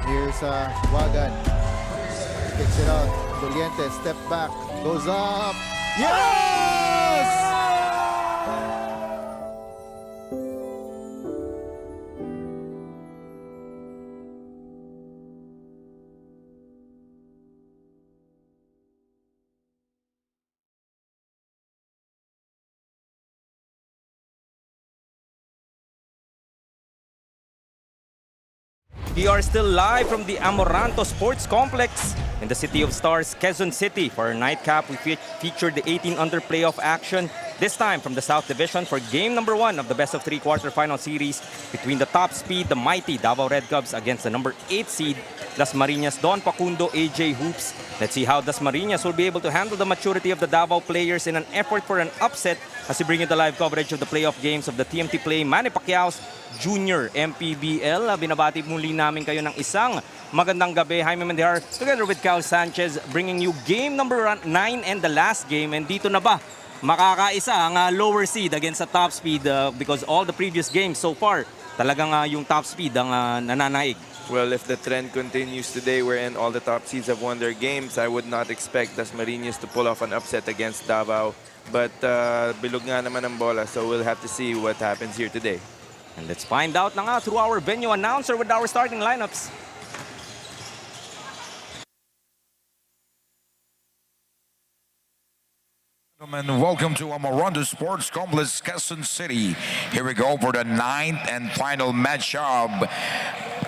Here's Wagan. Kicks it out. Doliente, step back. Goes up. Yes! We are still live from the Amoranto Sports Complex in the City of Stars, Quezon City. For our nightcap, we featured the 18-under playoff action, this time from the South Division for game number 1 of the best-of-3 quarterfinal series between the top speed, the mighty Davao Red Cubs, against the number 8 seed, Dasmariñas Don Facundo AJ Hoops. Let's see how Dasmariñas will be able to handle the maturity of the Davao players in an effort for an upset as we bring you the live coverage of the playoff games of the TMT Play Manny Pacquiao's Junior MPBL. Binabati muli namin kayo ng isang magandang gabi. Jaime Mendihar together with Cal Sanchez bringing you game number 9 and the last game. And dito na ba makakaisa ang lower seed against the top speed because all the previous games so far talagang yung top speed ang nananaig. Well, if the trend continues today wherein all the top seeds have won their games, I would not expect Dasmariñas to pull off an upset against Davao. But bilog nga naman ang bola, so we'll have to see what happens here today. And let's find out na nga through our venue announcer with our starting lineups. Gentlemen, welcome to Amoranto Sports Complex, Quezon City. Here we go for the 9th and final matchup.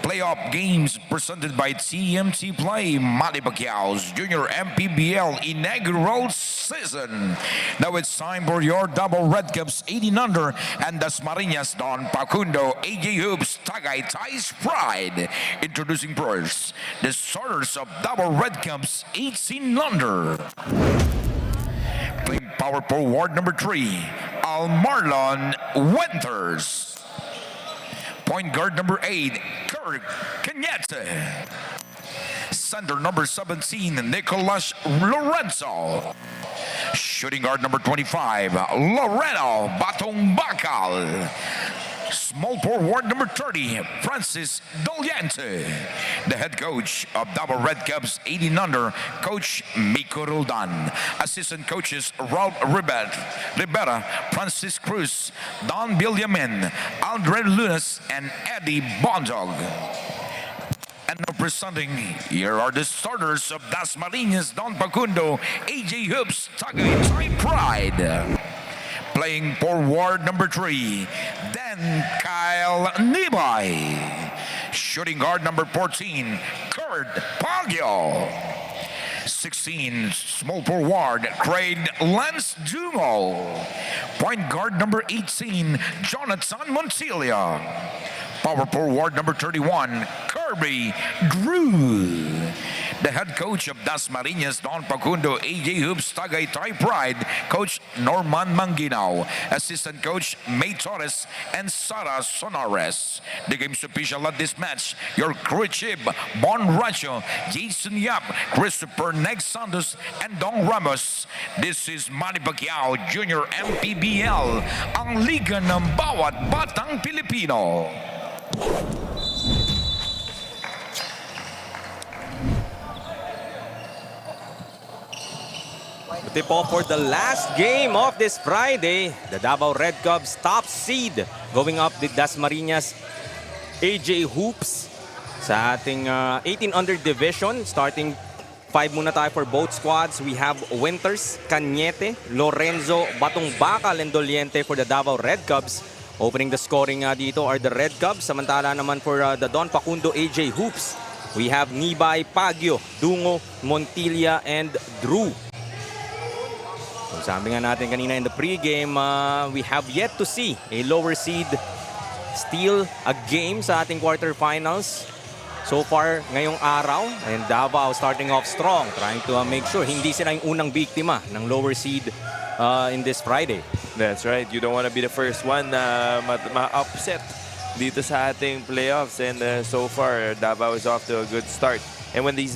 Playoff games presented by TMT Play Manny Pacquiao's Junior MPBL inaugural season. Now it's time for your Davao Red Cubs 18-under and Dasmariñas Don Facundo AJ Hoops Tagaytay's Pride. Introducing first the starters of Davao Red Cubs 18-under. Playing power forward number 3, Marlon Winters. Point guard number 8, Kirk Cañete. Center number 17, Nicolas Lorenzo. Shooting guard number 25, Loreno Batong Bacal. Small forward number 30, Francis Doliente. The head coach of Davao Red Cubs 18-under, Coach Miko Roldan. Assistant coaches, Ralph Rivera, Francis Cruz, Don Villamin, Aldred Lunas, and Eddie Bondog. And now presenting, here are the starters of Dasmariñas Don Facundo AJ Hoops Tagaytay Pride. Playing forward number 3, then Kyle Nibay. Shooting guard number 14, Kurt Pagyo. 16, small forward, Craig Lance Dumo. Point guard number 18, Jonathan Montilla. Power forward number 31, Kirby Drew. The head coach of Dasmariñas Don Facundo AJ Hoops Tagaytay Pride, Coach Norman Manginao. Assistant coach May Torres and Sara Sonares. The game's official at this match, your crew chief Bon Rancho, Jason Yap, Christopher Neg Santos, and Dong Ramos. This is Manny Pacquiao Junior MPBL, ang liga ng bawat batang Pilipino. Tip off for the last game of this Friday. The Davao Red Cubs top seed going up with Dasmariñas AJ Hoops sa ating 18-under division. Starting 5 muna tayo for both squads. We have Winters, Cañete, Lorenzo, Batong Bacal, and Doliente for the Davao Red Cubs. Opening the scoring dito are the Red Cubs. Samantala naman for the Don Facundo AJ Hoops, we have Nibay, Pagyo, Dungo, Montilla, and Drew. Sabi nga natin kanina in the pregame, we have yet to see a lower seed steal a game sa ating quarterfinals. So far, ngayong araw, and Davao starting off strong, trying to make sure hindi sila yung unang biktima ng lower seed in this Friday. That's right. You don't want to be the first one na ma-upset dito sa ating playoffs. And so far, Davao is off to a good start. And when the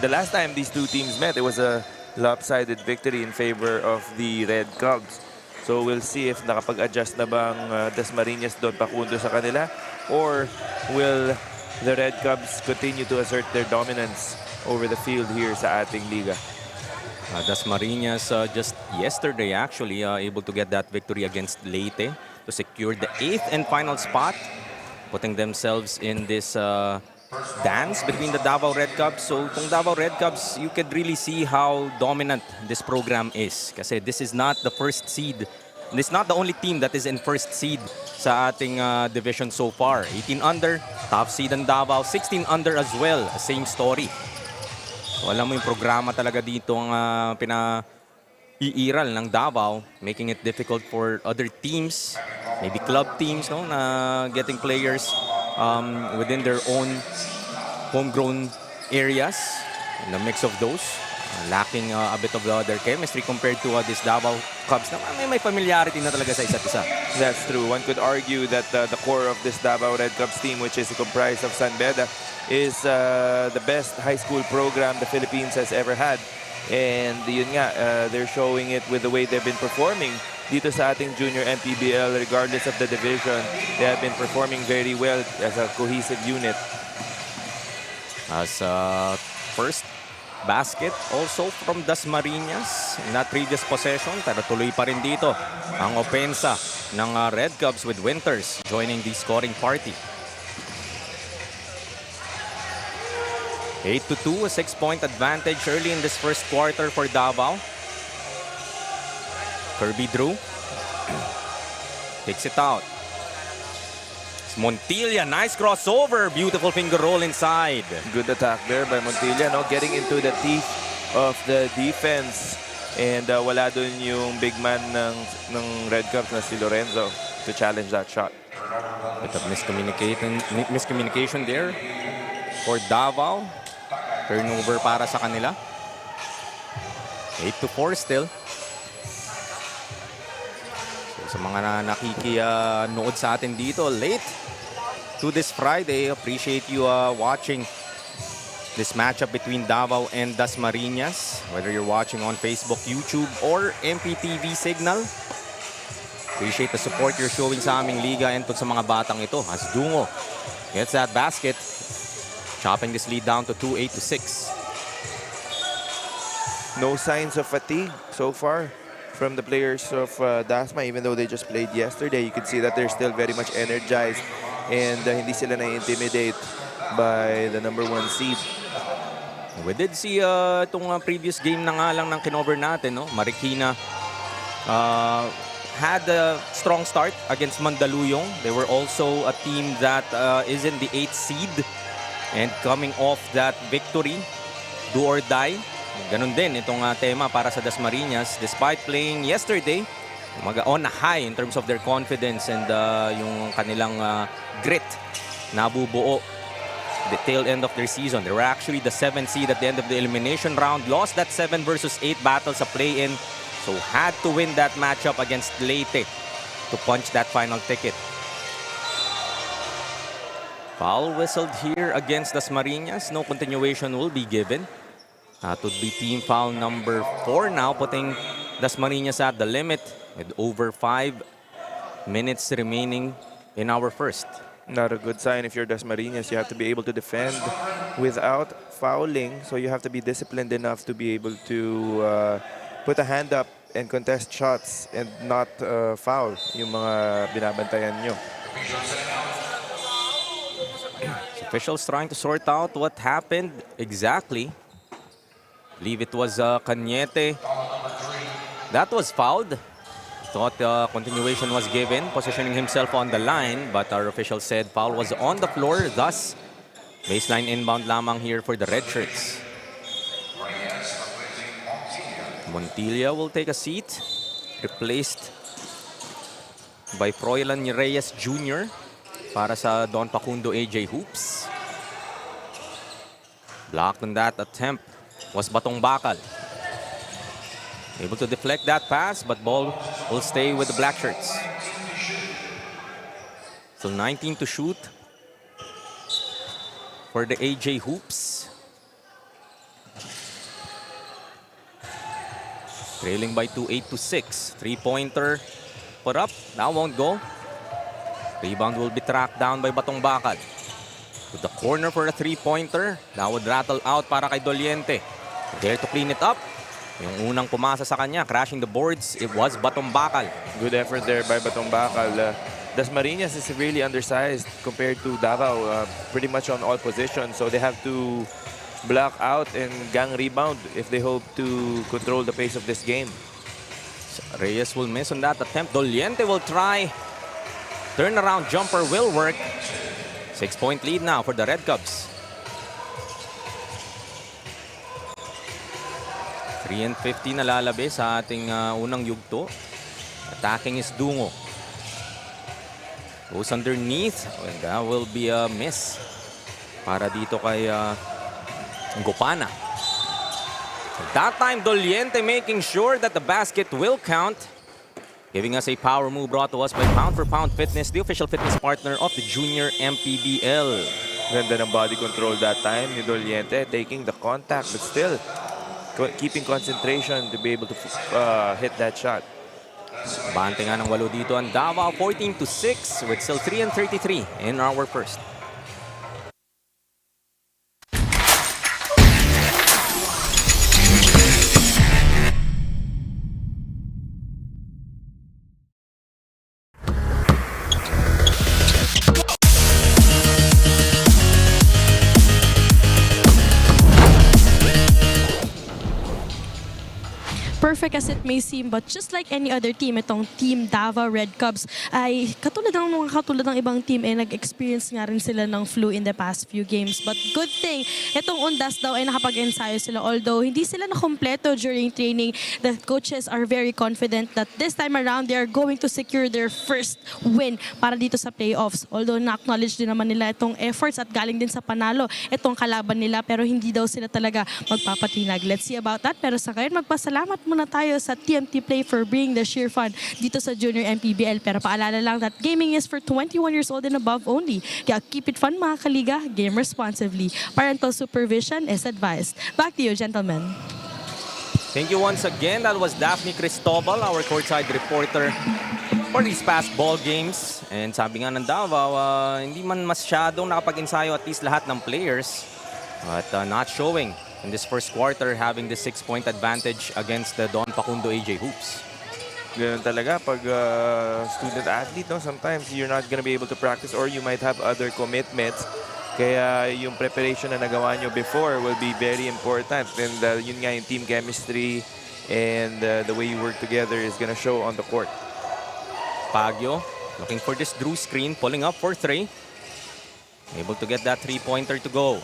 last time these two teams met, it was a lopsided victory in favor of the Red Cubs. So we'll see if nakapag-adjust na bang Dasmariñas Don Facundo sa kanila, or will the Red Cubs continue to assert their dominance over the field here sa ating liga. Dasmariñas just yesterday actually able to get that victory against Leyte to secure the 8th and final spot, putting themselves in this dance between the Davao Red Cubs. So itong Davao Red Cubs, you could really see how dominant this program is. Kasi this is not the first seed. This is not the only team that is in first seed sa ating division so far. 18 under, top seed ang Davao. 16 under as well, same story. So alam mo yung programa talaga dito ang pinaiiral ng Davao, making it difficult for other teams, maybe club teams, no, na getting players within their own homegrown areas. In the mix of those, lacking a bit of their chemistry compared to this Davao Cubs na may familiarity na talaga sa isa't isa. That's true. One could argue that the core of this Davao Red Cubs team, which is comprised of San Beda, is the best high school program the Philippines has ever had. And yun nga, they're showing it with the way they've been performing dito sa ating junior MPBL. Regardless of the division, they have been performing very well as a cohesive unit. As first basket also from Dasmariñas in that previous possession, pero tuloy pa rin dito ang opensa ng Red Cubs with Winters joining the scoring party. 8-2, a 6-point advantage early in this first quarter for Davao. Kirby Drew takes it out. Montilla, nice crossover, beautiful finger roll inside. Good attack there by Montilla, no? Getting into the teeth of the defense. And wala dun yung big man ng Red Cubs na si Lorenzo to challenge that shot. Bit of miscommunication there for Davao. Turnover para sa kanila. 8-4 still. So, sa mga nakikinood sa atin dito late to this Friday, appreciate you watching this matchup between Davao and Dasmariñas. Whether you're watching on Facebook, YouTube, or MPTV Signal. Appreciate the support you're showing sa aming liga and sa mga batang ito. As Dungo gets that basket, chopping this lead down to 2-8-6. No signs of fatigue so far from the players of Dasma. Even though they just played yesterday, you can see that they're still very much energized and hindi sila na-intimidate by the #1 seed. We did see itong previous game na nga lang ng kinover natin, no? Marikina had a strong start against Mandaluyong. They were also a team that is in the 8th seed. And coming off that victory, do or die, ganun din itong tema para sa Dasmariñas. Despite playing yesterday, on a high in terms of their confidence and yung kanilang grit na bubuo the tail end of their season. They were actually the 7th seed at the end of the elimination round. Lost that 7 versus 8 battle sa play-in. So had to win that matchup against Leyte to punch that final ticket. Foul whistled here against Dasmariñas. No continuation will be given. That would be team foul number 4 now, putting Dasmariñas at the limit with over 5 minutes remaining in our first. Not a good sign if you're Dasmariñas. You have to be able to defend without fouling. So you have to be disciplined enough to be able to put a hand up and contest shots and not foul yung mga binabantayan nyo. Officials trying to sort out what happened exactly. I believe it was Cañete that was fouled. Thought continuation was given, positioning himself on the line, but our official said foul was on the floor, thus baseline inbound lamang here for the red shirts. Montilla will take a seat, replaced by Froilan Reyes Jr. para sa Don Facundo AJ Hoops. Blocked on that attempt was Batong Bakal. Able to deflect that pass, but ball will stay with the black shirts. So 19 to shoot for the AJ Hoops. Trailing by 2, 8-6. Three-pointer put up. That won't go. Rebound will be tracked down by Batong Bakal. To the Corner for a three-pointer. That would rattle out para kay Doliente. There to clean it up. Yung unang pumasa sa kanya, crashing the boards, it was Batong Bakal. Good effort there by Batong Bakal. Dasmariñas is really undersized compared to Davao, pretty much on all positions. So they have to block out and gang rebound if they hope to control the pace of this game. Reyes will miss on that attempt. Doliente will try. Turnaround jumper will work. 6-point lead now for the Red Cubs. 3:50 na lalabi sa ating unang yugto. Attacking is Dungo. Goes underneath. And that will be a miss para dito kay Gopana. That time, Doliente making sure that the basket will count. Giving us a power move brought to us by Pound for Pound Fitness, the official fitness partner of the Junior MPBL. Ganda ng body control that time ni Doliente, taking the contact but still keeping concentration to be able to hit that shot. Bante nga ng 8 dito ang Davao, 14-6 with still 3:33 in our first. Perfect as it may seem, but just like any other team, itong Team Davao Red Cubs ay katulad ng ibang team nag-experience nga rin sila ng flu in the past few games. But good thing, itong Undas daw ay nakapag-ensayo sila. Although hindi sila nakompleto during training, the coaches are very confident that this time around they are going to secure their first win para dito sa playoffs. Although na-acknowledge din naman nila itong efforts at galing din sa panalo itong kalaban nila, pero hindi daw sila talaga magpapatinag. Let's see about that. Pero sa ngayon, magpasalamat muna tayo sa TMT Play for bringing the sheer fun dito sa Junior MPBL. Pero paalala lang that gaming is for 21 years old and above only. Kaya keep it fun mga kaliga, game responsibly. Parental supervision is advised. Back to you, gentlemen. Thank you once again. That was Daphne Cristobal, our courtside reporter for these past ball games. And sabi nga ng Davao, hindi man masyadong nakapag-ensayo at least lahat ng players. But not showing in this first quarter, having the 6-point advantage against the Don Facundo AJ Hoops. Ganun talaga pag student athlete, no? Sometimes you're not gonna be able to practice or you might have other commitments. Kaya yung preparation na nagawa nyo before will be very important. And yun nga yung team chemistry and the way you work together is gonna show on the court. Pagyo looking for this Drew screen, pulling up for 3. Able to get that 3-pointer to go.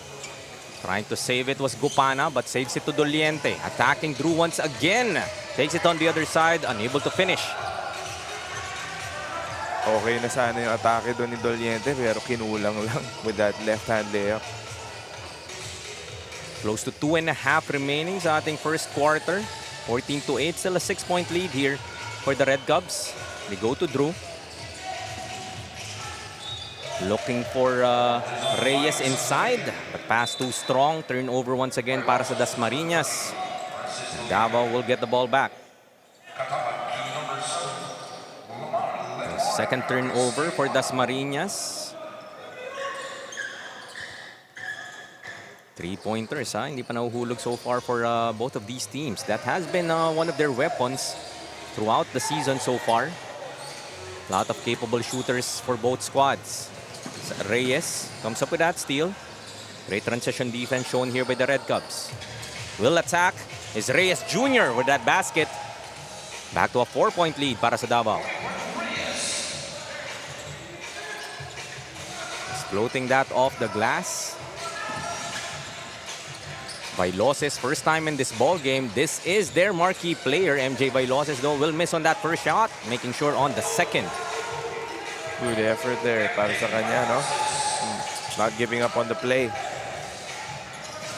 Trying to save it was Gopana, but saves it to Doliente. Attacking Drew once again. Takes it on the other side, unable to finish. Okay na sana yung atake doon ni Doliente, pero kinulang lang with that left-hand layup. Close to 2.5 remaining sa ating first quarter. 14-8, still a 6-point lead here for the Red Cubs. They go to Drew. Looking for Reyes inside, but pass too strong. Turnover once again para sa Dasmariñas. Davao will get the ball back. Second turnover for Dasmariñas. 3-pointers, hindi pa nahuhulog so far for both of these teams. That has been one of their weapons throughout the season so far. A lot of capable shooters for both squads. Reyes comes up with that steal. Great transition defense shown here by the Red Cubs. Will attack is Reyes Jr. with that basket. Back to a 4-point lead para sa Davao. He's floating that off the glass. Vailoses, first time in this ball game. This is their marquee player. MJ Vailoses, though, will miss on that first shot, making sure on the second. Good effort there para sa kanya, no? Not giving up on the play.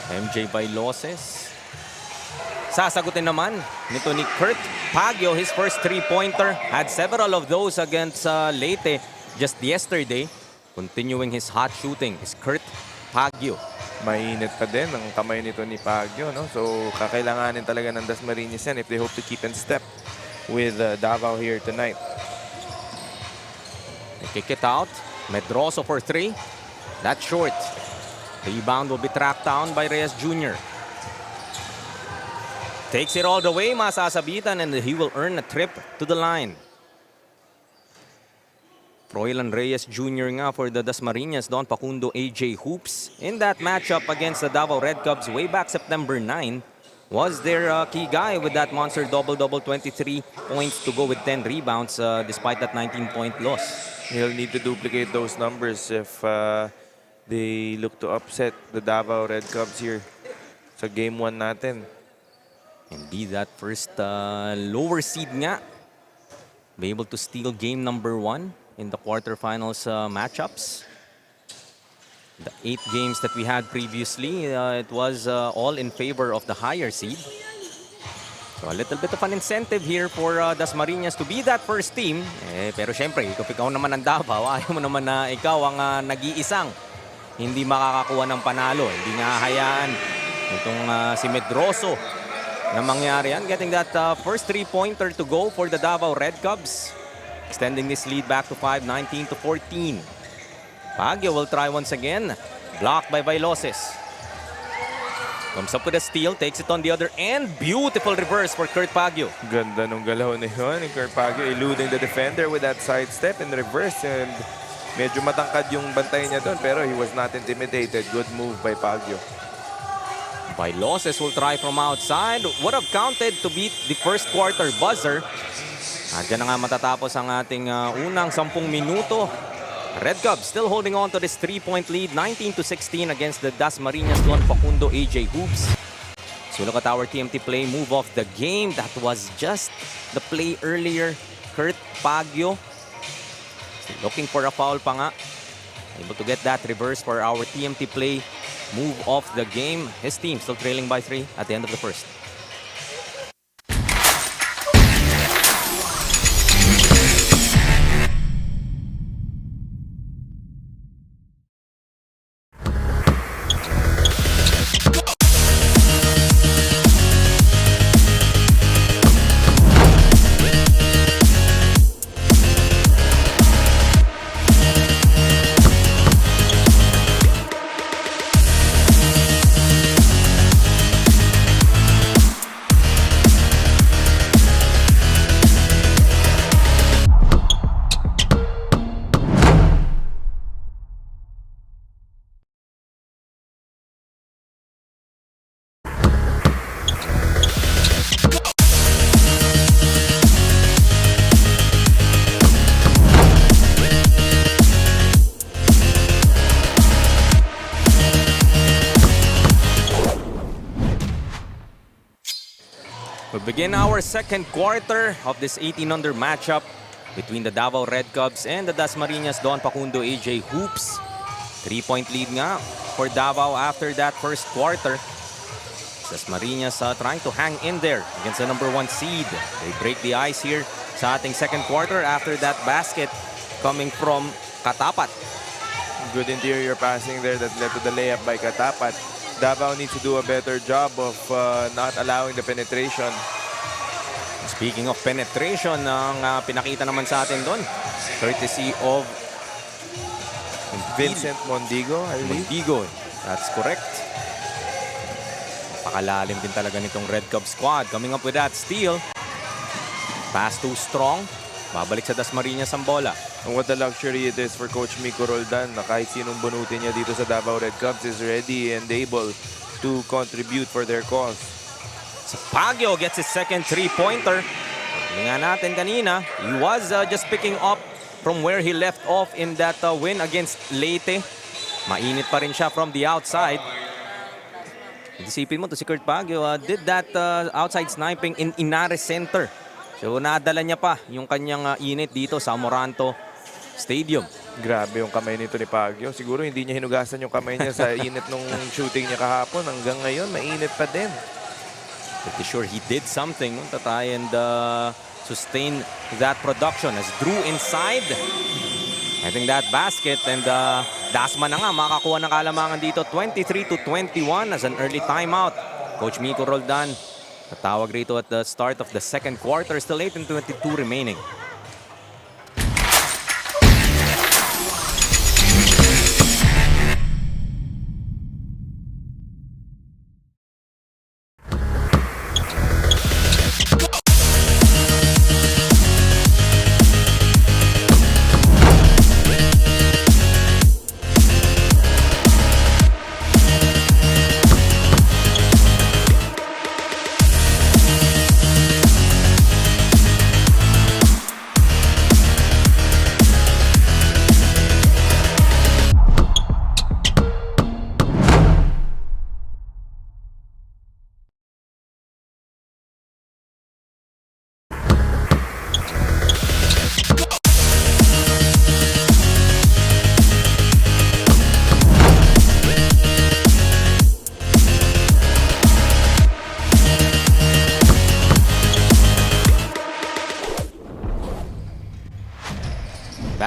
MJ Vailoses. Sasagutin naman nito ni Kurt Pagyo, his first 3-pointer. Had several of those against Leyte just yesterday. Continuing his hot shooting is Kurt Pagyo. Mainit pa din ang kamay nito ni Pagyo, no? So, kakailanganin talaga ng Dasmariñas yan if they hope to keep in step with Davao here tonight. They kick it out. Medroso for 3. That's short. Rebound will be tracked down by Reyes Jr. Takes it all the way, masasabitan, and he will earn a trip to the line. Froilan Reyes Jr. nga for the Dasmariñas, Don Facundo AJ Hoops. In that matchup against the Davao Red Cubs way back September 9, was their key guy with that monster double-double, 23 points to go with 10 rebounds despite that 19-point loss. He'll need to duplicate those numbers if they look to upset the Davao Red Cubs here sa Game 1 natin. And be that first lower seed nga, be able to steal game number 1 in the quarterfinals matchups. The 8 games that we had previously, it was all in favor of the higher seed. So a little bit of an incentive here for Dasmariñas to be that first team. Pero syempre, kung ikaw naman ang Davao, ayaw mo naman na ikaw ang nag-iisang hindi makakakuha ng panalo. Hindi nga hayaan itong si Medroso na mangyari yan. Getting that first 3-pointer to go for the Davao Red Cubs. Extending this lead back to 5, 19-14. Baguio will try once again. Blocked by Bailoses. Comes up with a steal, takes it on the other end. Beautiful reverse for Kurt Baguio. Ganda nung galaw na yun. Kurt Baguio eluding the defender with that sidestep and reverse. And medyo matangkad yung bantay niya doon, pero he was not intimidated. Good move by Baguio. Bailoses will try from outside. Would have counted to beat the first quarter buzzer. At dyan na nga matatapos ang ating unang 10 minuto. Red Cubs still holding on to this 3-point lead, 19-16 against the Dasmariñas Don Facundo AJ Hoops. So look at our TMT play, move off the game. That was just the play earlier. Kurt Baguio looking for a foul pa nga. Able to get that reverse for our TMT play, move off the game. His team still trailing by 3 at the end of the first. We begin our second quarter of this 18-under matchup between the Davao Red Cubs and the Dasmariñas Don Facundo AJ Hoops. 3-point lead nga for Davao after that first quarter. Dasmariñas trying to hang in there against the number 1 seed. They break the ice here sa ating second quarter after that basket coming from Katapat. Good interior passing there that led to the layup by Katapat. Davao needs to do a better job of not allowing the penetration. Speaking of penetration, ang pinakita naman sa atin doon, courtesy of Vincent Mondigo, I believe. Mondigo, that's correct. Napakalalim din talaga nitong Red Cub squad. Coming up with that steal. Pass too strong. Babalik sa Dasmariñas ang bola. And what a luxury it is for Coach Miko Roldan na kahit sinong bunutin niya dito sa Davao Red Cubs is ready and able to contribute for their cause. So Baguio gets his second 3-pointer. Tingnan natin kanina, he was just picking up from where he left off in that win against Leyte. Mainit pa rin siya from the outside. Isipin mo to si Kurt Baguio did that outside sniping in Inares Center. So nadala niya pa yung kanyang init dito sa Amoranto Stadium. Grabe yung kamay nito ni Baguio. Siguro hindi niya hinugasan yung kamay niya sa init nung shooting niya kahapon. Hanggang ngayon, mainit pa din. Pretty sure he did something to try and sustain that production as Drew inside. Having that basket and Dasma na nga makakuha ng kalamangan dito 23-21 as an early timeout. Coach Miko Roldan natawag rito at the start of the second quarter. Still 8:22 remaining.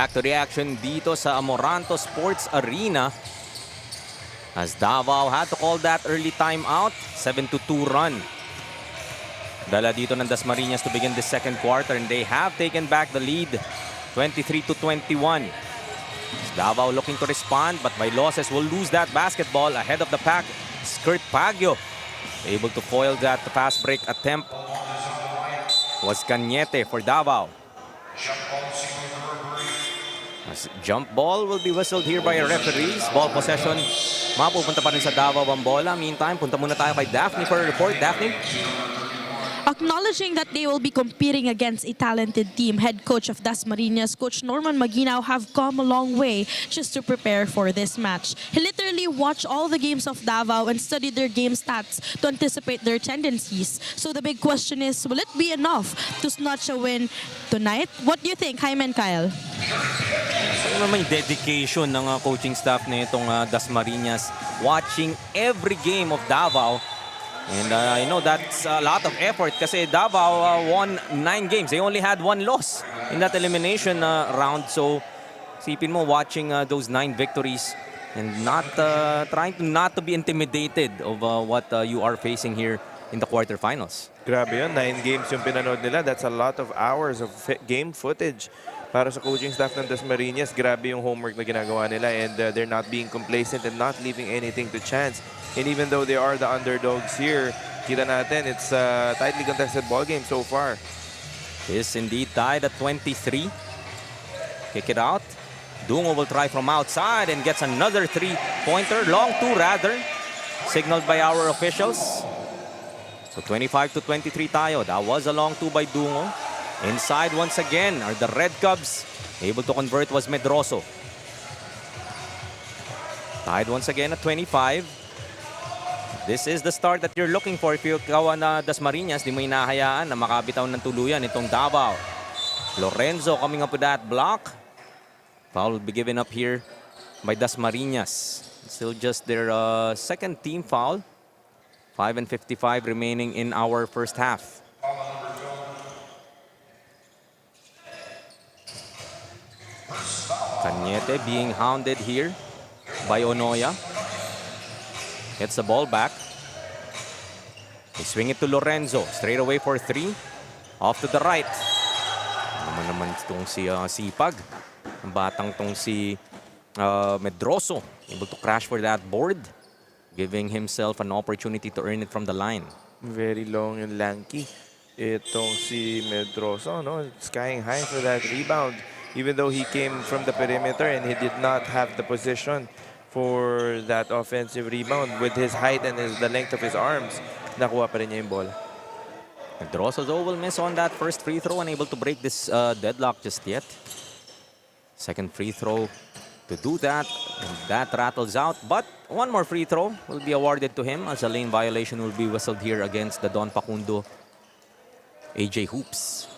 Back to the action dito sa Amoranto Sports Arena. As Davao had to call that early timeout. 7-2 run. Dala dito ng Dasmariñas to begin the second quarter, and they have taken back the lead. 23-21. Davao looking to respond, but by losses will lose that basketball ahead of the pack. Skirt Pagyo able to foil that fast break attempt. Was Cañete for Davao. As jump ball will be whistled here by referees. Ball possession. Mapupunta pa rin sa Davao ang bola. Meantime, punta muna tayo kay Daphne for a report. Daphne? Acknowledging that they will be competing against a talented team, head coach of Dasmariñas, Coach Norman Maguinao, have come a long way just to prepare for this match. He literally watched all the games of Davao and studied their game stats to anticipate their tendencies. So the big question is, will it be enough to snatch a win tonight? What do you think, Jaime and Kyle? Ano naman yung dedication ng coaching staff na itong Dasmariñas, watching every game of Davao. And I know that's a lot of effort kasi Davao won 9 games. They only had 1 loss in that elimination round. So, sipin mo watching those 9 victories and not trying to not to be intimidated of what you are facing here in the quarterfinals. Grabe yun, 9 games yung pinanood nila. That's a lot of hours of game footage. Para sa coaching staff ng Dasmariñas, grabe yung homework na ginagawa nila, and they're not being complacent and not leaving anything to chance. And even though they are the underdogs here, kita natin, it's a tightly contested ball game so far. Is indeed tied at 23. Kick it out. Dungo will try from outside and gets another 3-pointer. Long 2 rather. Signaled by our officials. So 25-23 tayo. That was a long 2 by Dungo. Inside once again are the Red Cubs. Able to convert was Medroso. Tied once again at 25. This is the start that you're looking for if you kawan na Dasmariñas. Di mo hinahayaan na makabitaw ng tuluyan itong Davao. Lorenzo coming up with that block. Foul will be given up here by Dasmariñas. Still just their second team foul. 5:55 remaining in our first half. Cañete being hounded here by Onoya. Gets the ball back. They swing it to Lorenzo. Straight away for 3. Off to the right. Naman itong si Sipag. Ang batang tong si Medroso. Able to crash for that board. Giving himself an opportunity to earn it from the line. Very long and lanky. Itong si Medroso, no? Skying high for that rebound. Even though he came from the perimeter and he did not have the position for that offensive rebound, with his height and the length of his arms, nakuha pa rin niya yung bola. Medroso though will miss on that first free throw, unable to break this deadlock just yet. Second free throw to do that, and that rattles out. But one more free throw will be awarded to him as a lane violation will be whistled here against the Don Facundo AJ Hoops.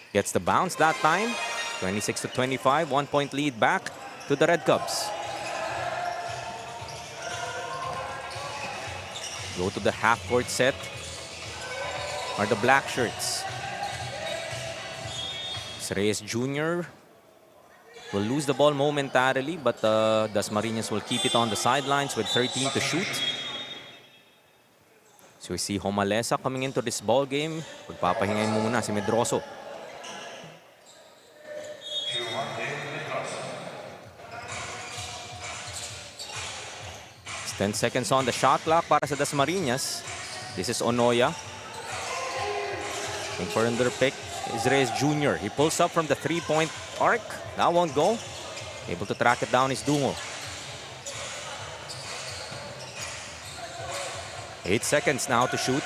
Gets the bounce that time. 26-25, 1-point lead back to the Red Cubs. Go to the half-court set are the black shirts. Reyes Jr. will lose the ball momentarily, but Dasmariñas will keep it on the sidelines with 13 to shoot. So we see Homalesa coming into this ball game. Pagpapahingayin muna si Medroso. 10 seconds on the shot clock para sa Dasmariñas. This is Onoya. And for another pick is Reyes Jr. He pulls up from the 3-point arc. That won't go. Able to track it down is Dungo. 8 seconds now to shoot.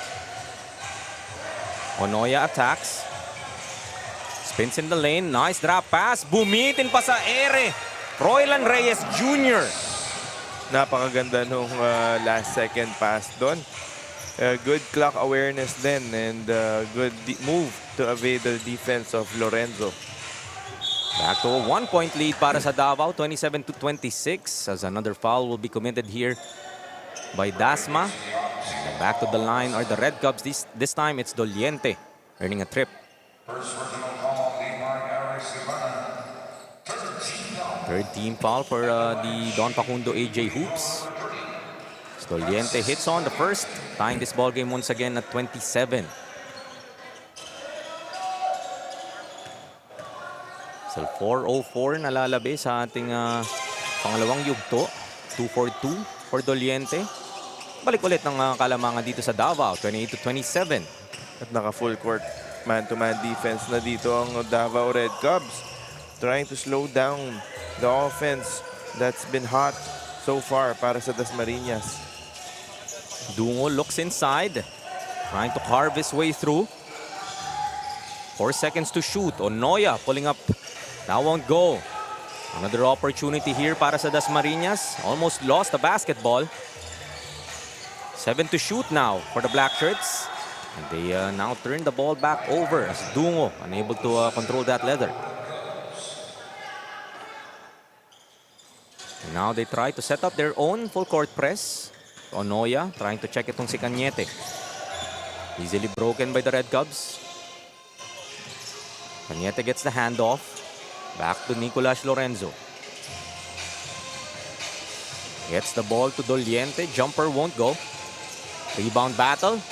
Onoya attacks. Spins in the lane. Nice drop pass. Bumitin pa sa ere. Roylan Reyes Jr. Napakaganda nung last second pass doon. Good clock awareness then, and good move to evade the defense of Lorenzo. Back to a 1-point lead para sa Davao, 27-26, as another foul will be committed here by Dasma. And back to the line are the Red Cubs. This time it's Doliente. earning a trip. 3rd team foul for the Don Facundo AJ Hoops. Doliente hits on the first, tying this ball game once again at 27. So 4:04 nalalabi sa ating pangalawang yugto. 2-4-2 for Doliente. Balik ulit ng kalamangan dito sa Davao, 28-27. At naka-full court man-to-man defense na dito ang Davao Red Cubs. Trying to slow down the offense that's been hot so far para sa Dasmariñas. Dungo looks inside, trying to carve his way through. 4 seconds to shoot. Onoya pulling up. That won't go. Another opportunity here para sa Dasmariñas. Almost lost the basketball. 7 to shoot now for the Black Shirts. And they now turn the ball back over as Dungo unable to control that leather. And now they try to set up their own full court press. Onoya trying to check itong si Cañete. Easily broken by the Red Cubs. Cañete gets the handoff. Back to Nicolas Lorenzo. Gets the ball to Doliente. Jumper won't go. Rebound battle.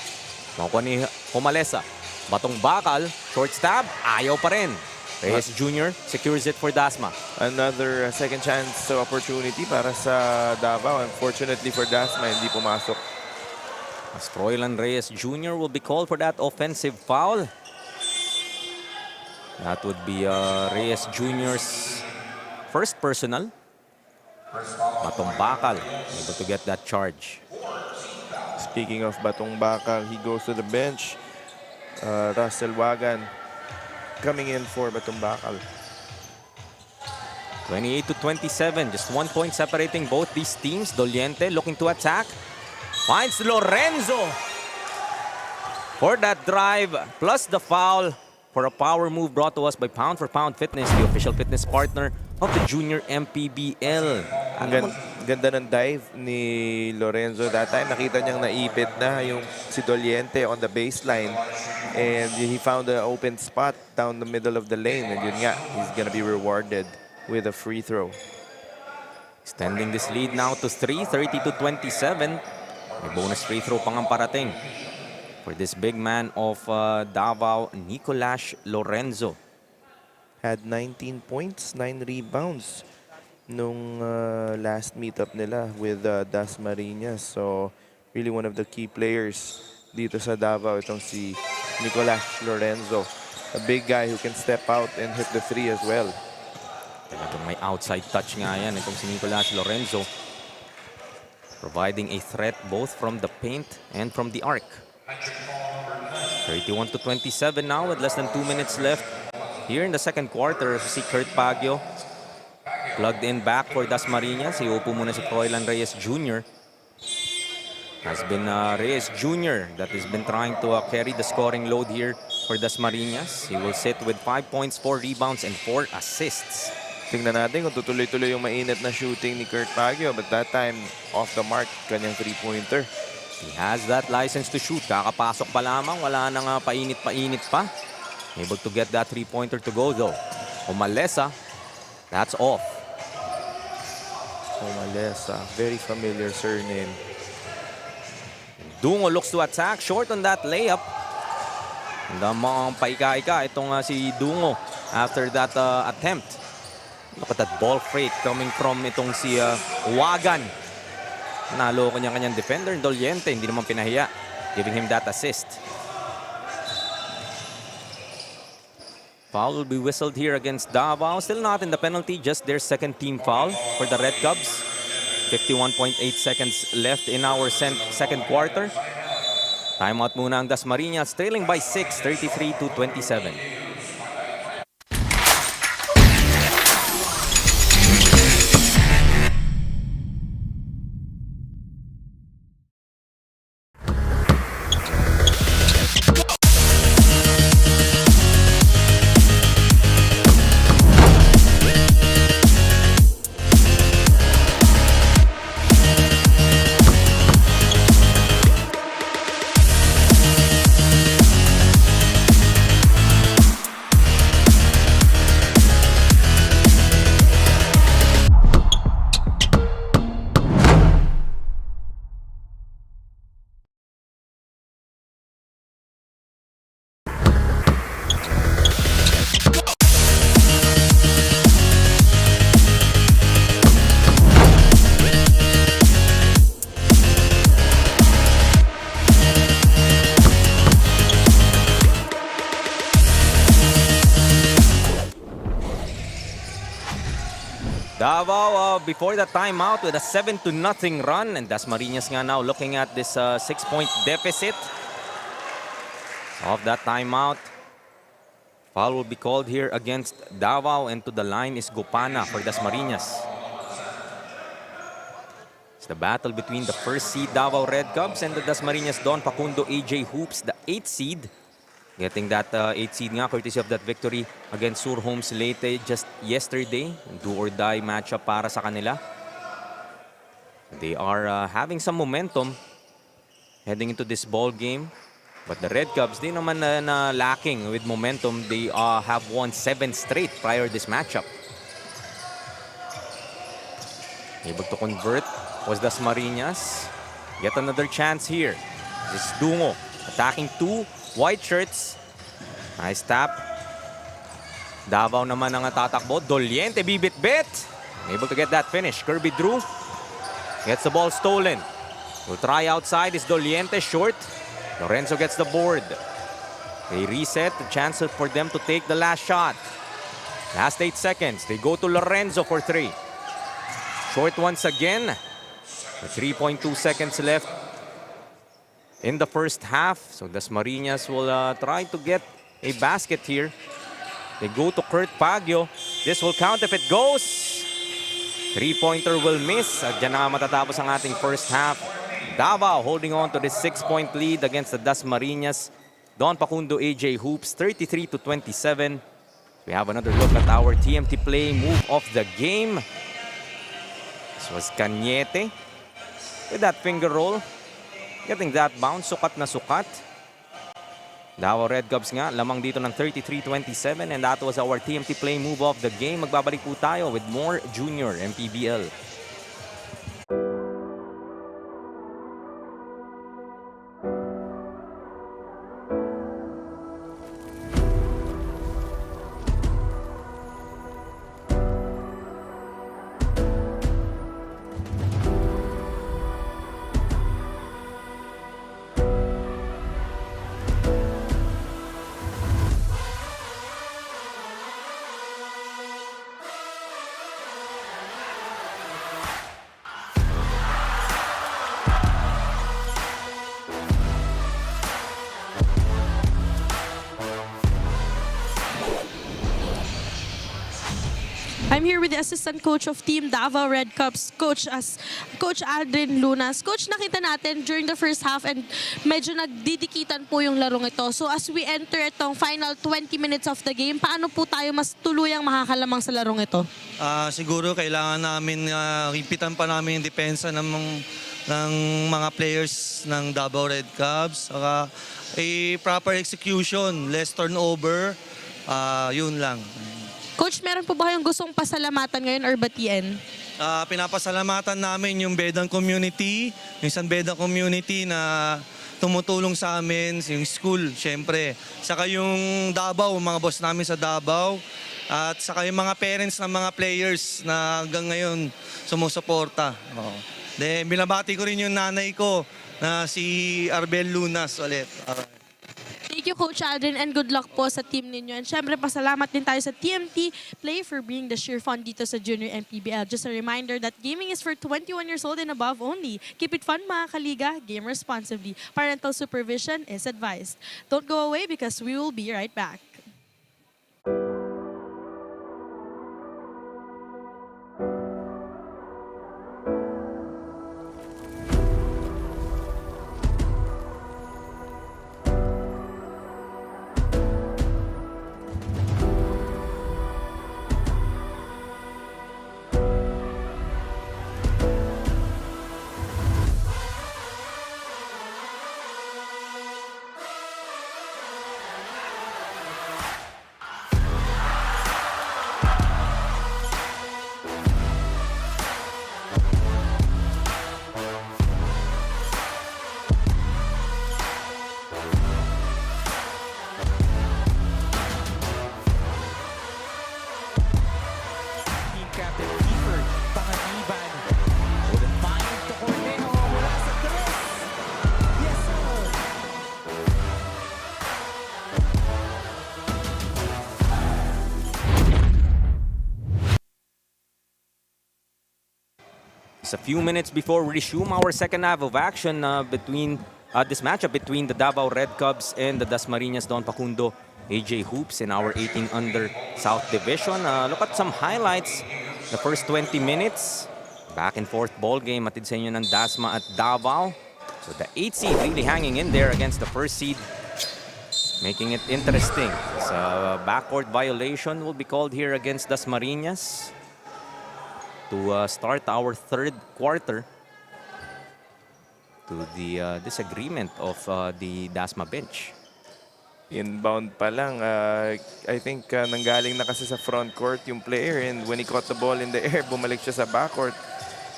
Makuha ni Humalesa. Batong bakal. Short stab. Ayaw pa rin. Reyes Jr. secures it for Dasma. Another second chance opportunity para sa Davao. Unfortunately for Dasma, hindi pumasok. As Froilan Reyes Jr. will be called for that offensive foul. That would be Reyes Jr.'s first personal. Batong bakal able to get that charge. Speaking of Batong Bakal, he goes to the bench. Russell Wagan coming in for Batong Bakal. 28-27, just 1 point separating both these teams. Doliente looking to attack. Finds Lorenzo for that drive, plus the foul for a power move brought to us by Pound for Pound Fitness, the official fitness partner of the Junior MPBL. Ang ganda ng dive ni Lorenzo that time. Nakita niyang naipit na yung si Doliente on the baseline. And he found an open spot down the middle of the lane. And yun nga, he's gonna be rewarded with a free throw. Extending this lead now to 3, 30-27. May bonus free throw pang ang parating for this big man of Davao, Nicolas Lorenzo. Had 19 points, 9 rebounds nung last meetup nila with Dasmariñas. So, really one of the key players dito sa Davao, itong si Nicolas Lorenzo. A big guy who can step out and hit the three as well. Talagang may outside touch nga yan itong si Nicolas Lorenzo. Providing a threat both from the paint and from the arc. 31-27 now with less than 2 minutes left. Here in the second quarter, si Kurt Baguio plugged in back for Dasmariñas. Iupo muna si Froilan Reyes Jr. Has been Reyes Jr. that has been trying to carry the scoring load here for Dasmariñas. He will sit with 5 points, 4 rebounds, and 4 assists. Tingnan natin kung tutuloy-tuloy yung mainit na shooting ni Kurt Baguio. But that time, off the mark, kanyang three-pointer. He has that license to shoot. Kakapasok pa lamang. Wala nang painit-painit pa. Able to get that three-pointer to go though. Humalesa, that's off. Humalesa, very familiar surname. Dungo looks to attack. Short on that layup. And mga paika-ika itong si Dungo after that attempt. Look at that ball fake coming from itong si Wagan. Nalo ko niya kanyang defender, Doliente. Hindi naman pinahiya, giving him that assist. Foul will be whistled here against Davao. Still not in the penalty, just their second team foul for the Red Cubs. 51.8 seconds left in our second quarter. Timeout muna ang Dasmariñas, trailing by 6, 33-27. Davao before the timeout with a 7-0 run, and Dasmariñas nga now looking at this 6-point deficit. Off that timeout, foul will be called here against Davao, and to the line is Gopana for Dasmariñas. It's the battle between the first seed Davao Red Cubs and the Dasmariñas Don Facundo AJ Hoops, the 8th seed. Getting that 8th seed nga courtesy of that victory against Sur Homes Leyte just yesterday. Do or die matchup para sa kanila. They are having some momentum heading into this ball game. But the Red Cubs, di naman na lacking with momentum. They have won 7 straight prior this matchup. Able to convert was Dasmariñas. Get another chance here. This is Dungo attacking 2 white shirts. Nice tap. Davao naman ang tatakbo. Doliente bibit-bit. Able to get that finish. Kirby Drew gets the ball stolen. Will try outside. Is Doliente short. Lorenzo gets the board. They reset. The chance for them to take the last shot. Last 8 seconds. They go to Lorenzo for 3. Short once again. 3.2 seconds left in the first half. So Dasmariñas will try to get a basket here. They go to Kurt Pagio. This will count if it goes. 3-pointer will miss. At dyan na matatapos ang ating first half. Davao holding on to this 6-point lead against the Dasmariñas. Don Facundo AJ Hoops, 33-27. We have another look at our TMT play move of the game. This was Cañete with that finger roll. Getting that bounce, sukat na sukat. Davao Red Cubs nga, lamang dito ng 33-27, and that was our TMT play move of the game. Magbabalik po tayo with more Junior MPBL. I'm here with the assistant coach of Team Davao Red Cubs, Coach Aldrin Lunas. Coach, nakita natin during the first half and medyo nagdidikitan po yung larong ito. So as we enter itong final 20 minutes of the game, paano po tayo mas tuluyang makakalamang sa larong ito? Siguro kailangan namin higpitan pa namin yung depensa ng mga players ng Davao Red Cubs. Saka a proper execution, less turnover, yun lang. Coach, meron po ba kayong gustong pasalamatan ngayon or batiin? Pinapasalamatan namin yung Bedang community, yung San Bedang community na tumutulong sa amin, yung school, syempre. Saka yung Davao, mga boss namin sa Davao. At saka yung mga parents ng mga players na hanggang ngayon sumusuporta. Then, binabati ko rin yung nanay ko na si Arbel Lunas ulit. Thank you, Coach Aldrin, and good luck po sa team ninyo. And syempre, pasalamat din tayo sa TMT Play for bringing the sheer fun dito sa Junior MPBL. Just a reminder that gaming is for 21 years old and above only. Keep it fun, mga kaliga. Game responsibly. Parental supervision is advised. Don't go away because we will be right back. Just a few minutes before we resume our second half of action between this matchup between the Davao Red Cubs and the Dasmariñas Don Facundo AJ Hoops in our 18 under South Division. Look at some highlights. The first 20 minutes, back and forth ball game atid sa inyo ng Dasma at Davao. So the 8 seed really hanging in there against the first seed, making it interesting. So backcourt violation will be called here against Dasmariñas to start our third quarter, to the disagreement of the Dasma bench. Inbound pa lang, I think nanggaling na kasi sa front court yung player, and when he caught the ball in the air, bumalik siya sa backcourt.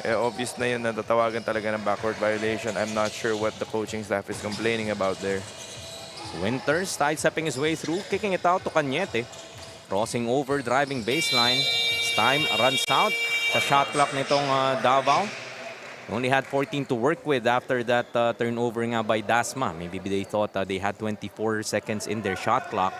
Obvious na yun, natatawagan talaga ng backcourt violation. I'm not sure what the coaching staff is complaining about there. Winters sidestepping his way through, kicking it out to Cañete. Crossing over, driving baseline. As time runs out sa shot clock nitong Davao. Only had 14 to work with after that turnover nga by Dasma. Maybe they thought they had 24 seconds in their shot clock.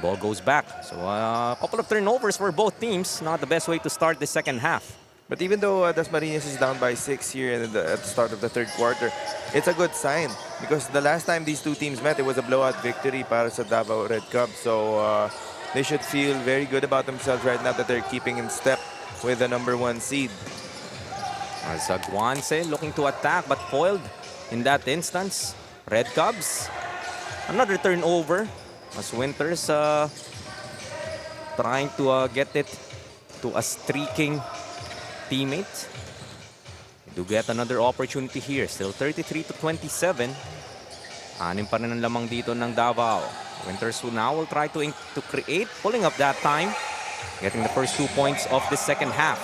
Ball goes back. So a couple of turnovers for both teams. Not the best way to start the second half. But even though Dasmariñas is down by 6 here at the start of the third quarter, it's a good sign, because the last time these two teams met, it was a blowout victory para sa Davao Red Cubs. So they should feel very good about themselves right now that they're keeping in step with the #1 seed. As Guanse looking to attack but foiled in that instance. Red Cubs, another turnover as Winters trying to get it to a streaking teammate. We do get another opportunity here. Still 33-27. Anim pa rin ang lamang dito ng Davao. Winters who now will try to create, pulling up that time, getting the first 2 points of the second half.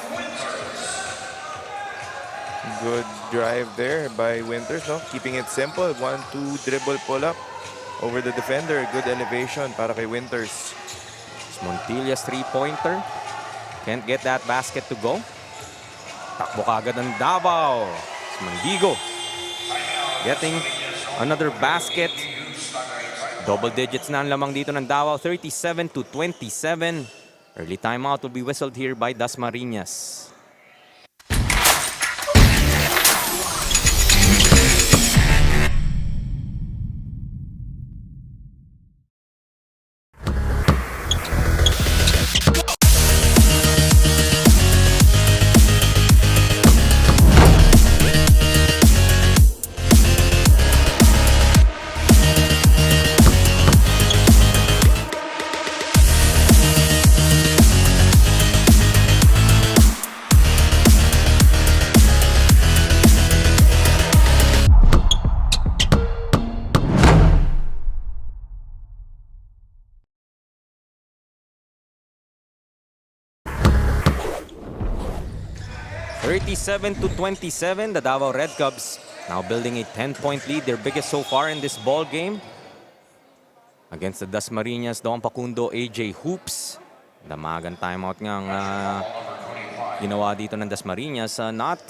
Good drive there by Winters, no? Keeping it simple. 1-2 dribble pull-up over the defender. Good elevation para kay Winters. Montilla's three-pointer. Can't get that basket to go. Takbo kagad ng Davao. Mandigo getting another basket. Double digits na ang lamang dito ng Davao. 37-27. Early timeout will be whistled here by Dasmariñas. to 27, the Davao Red Cubs now building a 10-point lead, their biggest so far in this ball game against the Dasmariñas Don Facundo AJ Hoops. Damagan timeout nga ginawa dito ng Dasmariñas, not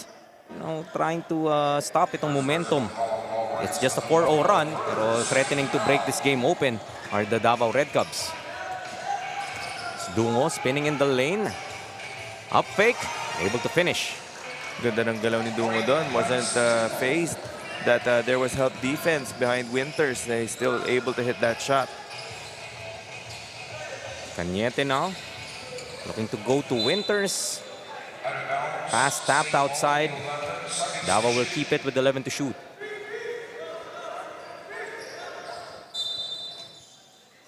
trying to stop itong momentum. It's just a 4-0 run, pero threatening to break this game open are the Davao Red Cubs. Dungo spinning in the lane, up fake, able to finish. Ganda ng galaw ni Dungo doon. Wasn't phased that there was help defense behind Winters. They still able to hit that shot. Cañete now looking to go to Winters. Pass tapped outside. Davao will keep it with 11 to shoot.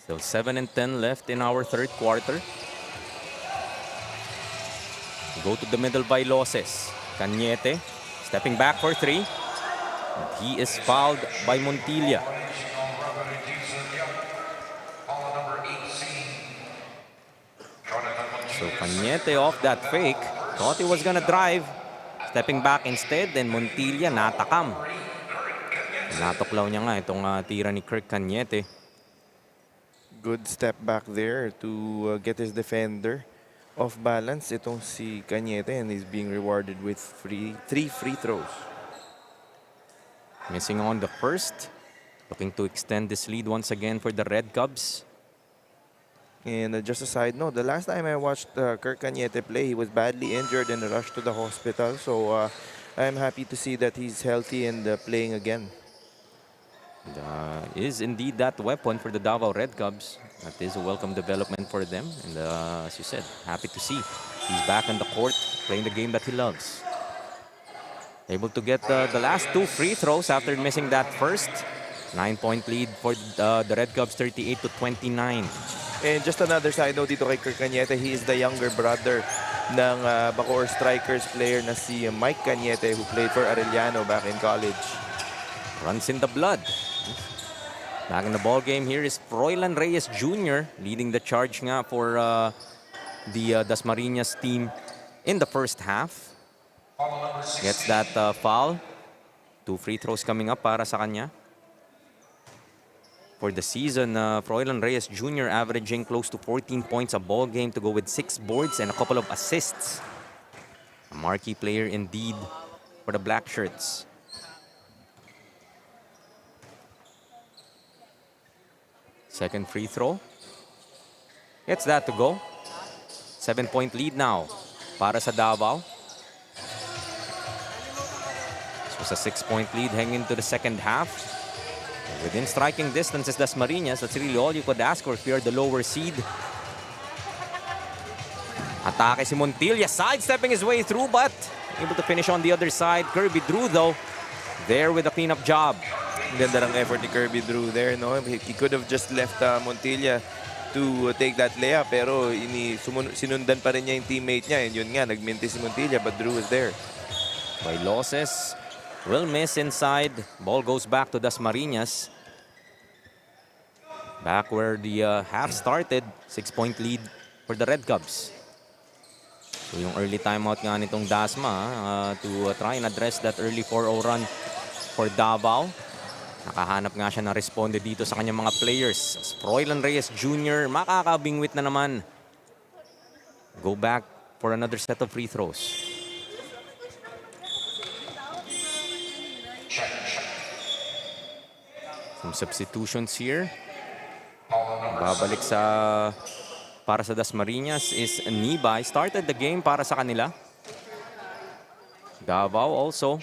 Still 7 and 10 left in our third quarter. Go to the middle by Loses. Cañete stepping back for 3. He is fouled by Montilla. So Cañete off that fake. Thought he was gonna drive. Stepping back instead, then Montilla natakam. Natuklaw niya nga itong tira ni Kirk Cañete. Good step back there to get his defender off balance. Itong si Cañete, and he's being rewarded with 3 free throws. Missing on the first. Looking to extend this lead once again for the Red Cubs. And just a side note, the last time I watched Kirk Cañete play, he was badly injured and rushed to the hospital. So I'm happy to see that he's healthy and playing again. And, is indeed that weapon for the Davao Red Cubs. That is a welcome development for them. And as you said, happy to see he's back on the court, playing the game that he loves. Able to get the last 2 free throws after missing that first. 9-point lead for the Red Cubs, 38-29. And just another side note dito kay Kirk Cañete, he is the younger brother ng Bacoor Strikers player na si Mike Cañete, who played for Arellano back in college. Runs in the blood. Back in the ball game here is Froilan Reyes Jr. leading the charge nga for the Dasmariñas team in the first half. Gets that foul. 2 free throws coming up para sa kanya. For the season, Froilan Reyes Jr. averaging close to 14 points a ball game to go with 6 boards and a couple of assists. A marquee player indeed for the Black Shirts. Second free throw. Gets that to go. 7-point lead now para sa Davao. This was a 6-point lead heading into the second half. Within striking distance is Dasmariñas. That's really all you could ask for if you're the lower seed. Atake si Montilla, sidestepping his way through, but able to finish on the other side. Kirby Drew, though, there with a cleanup job. Ganda ng effort ni Kirby Drew there, no? He could have just left Montilla to take that layup, pero sinundan pa rin niya yung teammate niya. And yun nga, nagminti si Montilla, but Drew was there. By losses. Will miss inside. Ball goes back to Dasmariñas. Back where the half started. 6-point lead for the Red Cubs. So yung early timeout nga nitong Dasma to try and address that early 4-0 run for Davao. Nakahanap nga siya ng responde dito sa kanyang mga players. Froilan Reyes Jr. makakabingwit na naman. Go back for another set of free throws. Some substitutions here. Babalik para sa Dasmariñas is Nibay. Started the game para sa kanila. Davao also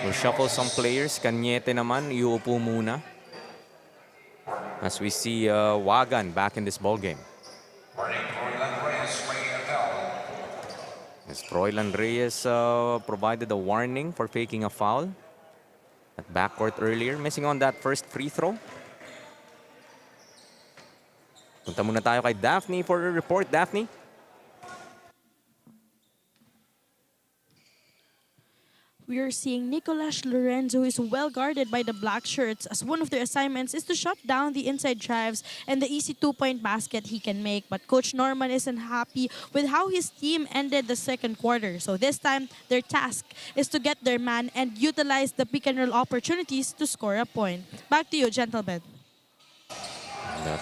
will shuffle some players. Cañete naman, iuupo muna. As we see Wagan back in this ball game. As Froilan Reyes provided a warning for faking a foul at backcourt earlier, missing on that first free throw. Punta muna tayo kay Daphne for a report. Daphne? We are seeing Nicolas Lorenzo is well guarded by the Black Shirts, as one of their assignments is to shut down the inside drives and the easy 2-point basket he can make. But Coach Norman isn't happy with how his team ended the second quarter. So this time, their task is to get their man and utilize the pick and roll opportunities to score a point. Back to you, gentlemen.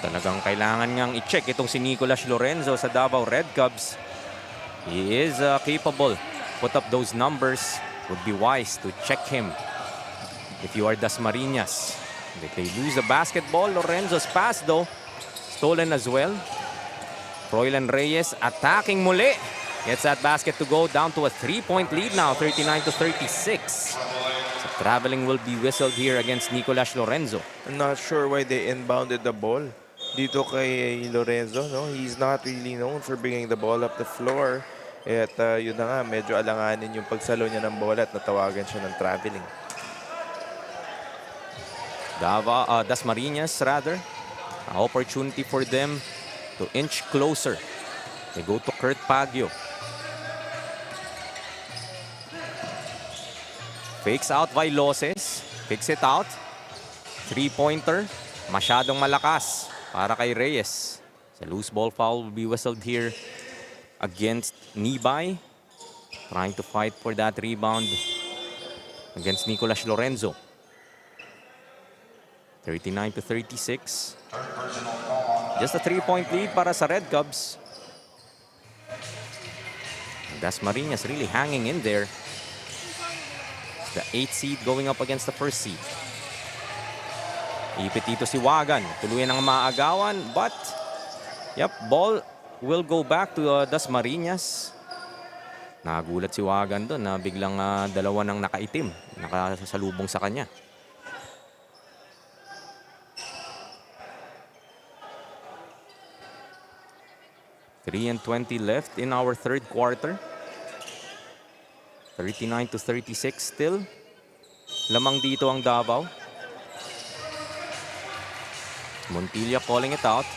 Talagang kailangan ngang i-check itong si Nicolas Lorenzo sa Davao Red Cubs. He is capable. Put up those numbers. Would be wise to check him if you are Dasmariñas. If they lose the basketball, Lorenzo's pass though, stolen as well. Froilan Reyes attacking muli. Gets that basket to go down to a 3-point lead now, 39-36. So traveling will be whistled here against Nicolas Lorenzo. I'm not sure why they inbounded the ball dito kay Lorenzo. No? He's not really known for bringing the ball up the floor. At yun na nga, medyo alanganin yung pagsalo niya ng bola at natawagan siya ng traveling. Dasmariñas rather. An opportunity for them to inch closer. They go to Kurt Pagio. Fakes out by Loses. Kicks it out. 3-pointer. Masyadong malakas para kay Reyes. The loose ball foul will be whistled here against Nibay. Trying to fight for that rebound against Nicolas Lorenzo. 39-36. Just a 3-point lead para sa Red Cubs. Dasmariñas really hanging in there. It's the 8th seed going up against the 1st seed. Ipit dito si Wagan. Tuluyan ang maagawan, but yep, ball will go back to Dasmariñas. Nagulat si Wagan doon na biglang dalawa ng nakaitim. Nakasalubong sa kanya. .20 left in our third quarter. 39-36 still. Lamang dito ang Davao. Montilla calling it out.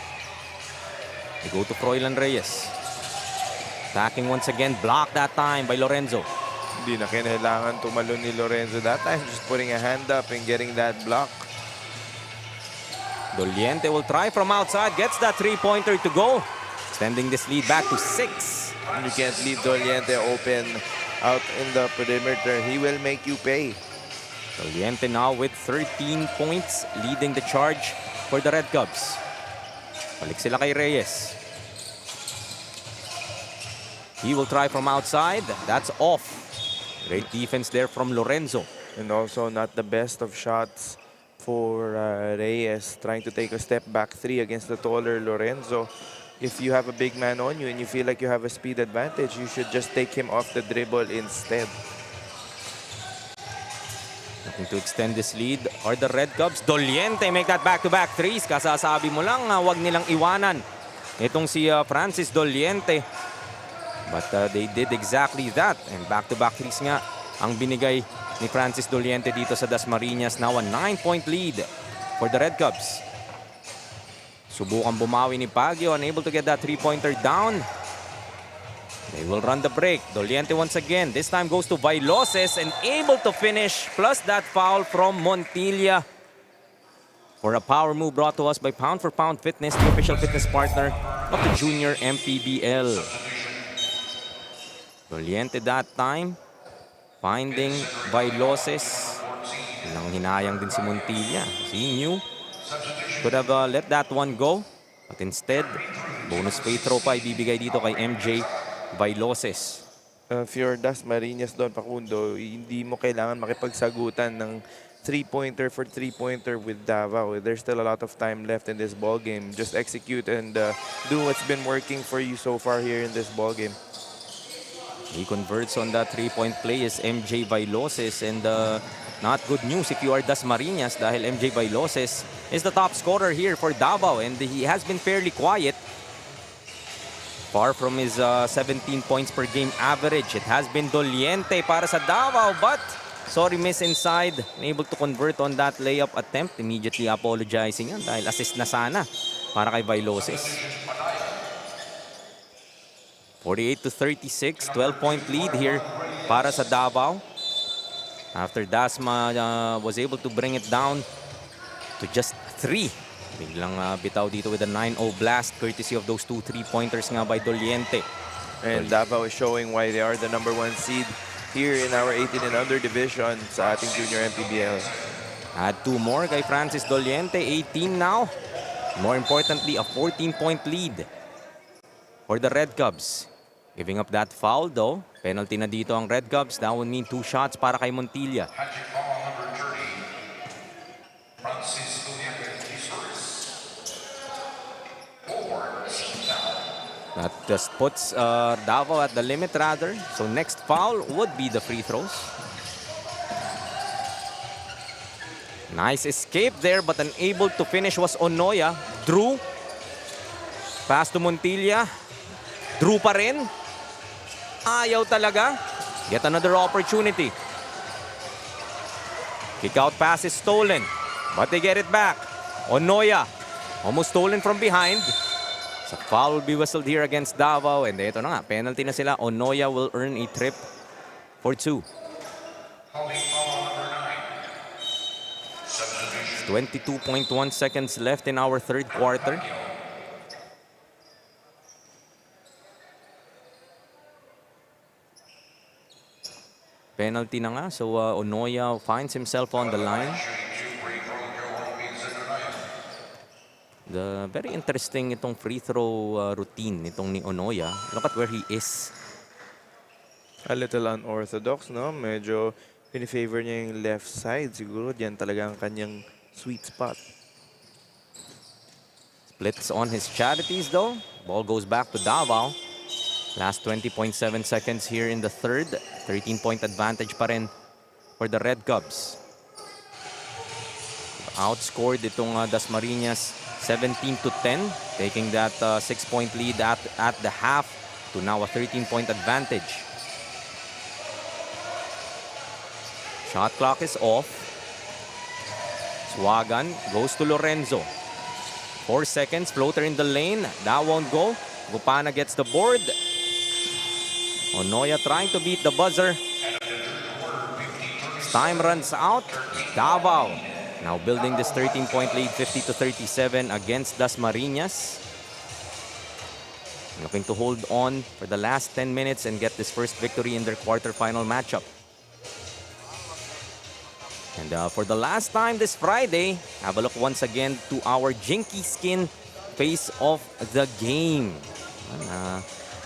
They go to Froilan Reyes. Attacking once again. Blocked that time by Lorenzo. Hindi na kinailangan tumalon ni Lorenzo that time. Just putting a hand up and getting that block. Doliente will try from outside. Gets that three-pointer to go. Extending this lead back to 6. You can't leave Doliente open out in the perimeter. He will make you pay. Doliente now with 13 points, leading the charge for the Red Cubs. Balik sila kay Reyes. He will try from outside. That's off. Great defense there from Lorenzo. And also not the best of shots for Reyes. Trying to take a step back three against the taller Lorenzo. If you have a big man on you and you feel like you have a speed advantage, you should just take him off the dribble instead. Looking to extend this lead are the Red Cubs. Doliente make that back-to-back threes. Kasasabi mo lang, wag nilang iwanan itong si Francis Doliente. But they did exactly that. And back-to-back threes nga ang binigay ni Francis Doliente dito sa Dasmariñas. Now a 9-point lead for the Red Cubs. Subukan bumawi ni Baguio, unable to get that three-pointer down. They will run the break. Doliente once again. This time goes to Vailoses and able to finish. Plus that foul from Montilla. For a power move brought to us by Pound for Pound Fitness, the official fitness partner of the junior MPBL. Doliente that time. Finding Vailoses. Nang hinayang din si Montilla. He knew. Could have let that one go. But instead, bonus free throw pa ibibigay dito kay MJ Vailoses. If you're Dasmariñas doon, Facundo, hindi mo kailangan makipagsagutan ng three-pointer for three-pointer with Davao. There's still a lot of time left in this ball game. Just execute and do what's been working for you so far here in this ball game. He converts on that three-point play is MJ Vailoses, and not good news if you are Dasmariñas dahil MJ Vailoses is the top scorer here for Davao, and he has been fairly quiet. Far from his 17 points per game average. It has been Doliente para sa Davao, but sorry, miss inside. Unable to convert on that layup attempt. Immediately apologizing yan dahil assist na sana para kay Vailoses. 48-36, 12-point lead here para sa Davao. After Dasma was able to bring it down to just 3. Biglang bitaw dito with a 9-0 blast courtesy of those 2 3-pointers nga by Doliente. And Davao is showing why they are the #1 seed here in our 18 and under division sa ating junior MPBL. Add 2 more kay Francis Doliente, 18 now. More importantly, a 14-point lead for the Red Cubs. Giving up that foul though. Penalty na dito ang Red Cubs. That would mean 2 shots para kay Montilla. That just puts Davao at the limit rather. So next foul would be the free throws. Nice escape there but unable to finish was Onoya. Drew. Pass to Montilla. Drew pa rin. Ayaw talaga. Get another opportunity. Kick out pass is stolen. But they get it back. Onoya. Almost stolen from behind. So foul will be whistled here against Davao. And ito na nga. Penalty na sila. Onoya will earn a trip for 2. 22.1 seconds left in our third quarter. Penalty na nga. So Onoya finds himself on the line. Very interesting itong free throw routine itong ni Onoya. Look at where he is. A little unorthodox, no? Medyo in-favor niya yung left side. Siguro diyan talaga ang kanyang sweet spot. Splits on his charities though. Ball goes back to Davao. Last 20.7 seconds here in the third. 13-point advantage pa rin for the Red Cubs. Outscored itong Dasmariñas 17-10, taking that 6-point lead at the half to now a 13-point advantage. Shot clock is off. Swagan goes to Lorenzo. 4 seconds, floater in the lane. That won't go. Gupana gets the board. Onoya trying to beat the buzzer. Time runs out. Davao now building this 13-point lead, 50-37 against Dasmariñas. Looking to hold on for the last 10 minutes and get this first victory in their quarterfinal matchup. And for the last time this Friday, have a look once again to our Jinky Skin face of the game.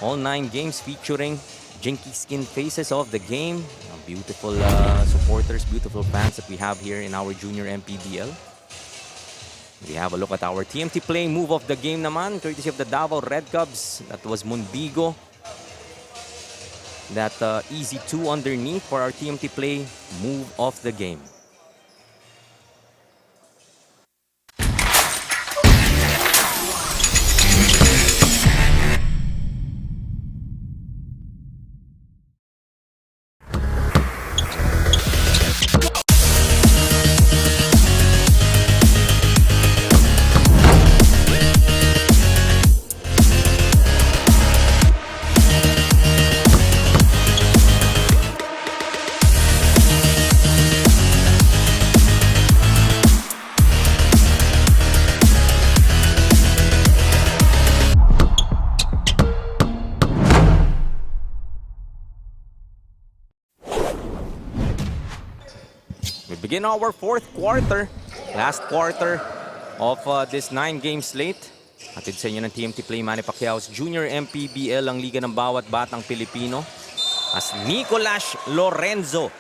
All 9 games featuring Jinky Skin faces of the game. Beautiful supporters, beautiful fans that we have here in our junior MPBL. We have a look at our TMT play move of the game naman, courtesy of the Davao Red Cubs. That was Mundigo. That easy 2 underneath for our TMT play move of the game. Begin our fourth quarter, last quarter of this 9-game slate. Hatid sa inyo ng TMT Play Manny Pacquiao's Junior MPBL, ang liga ng bawat batang Pilipino. As Nicolas Lorenzo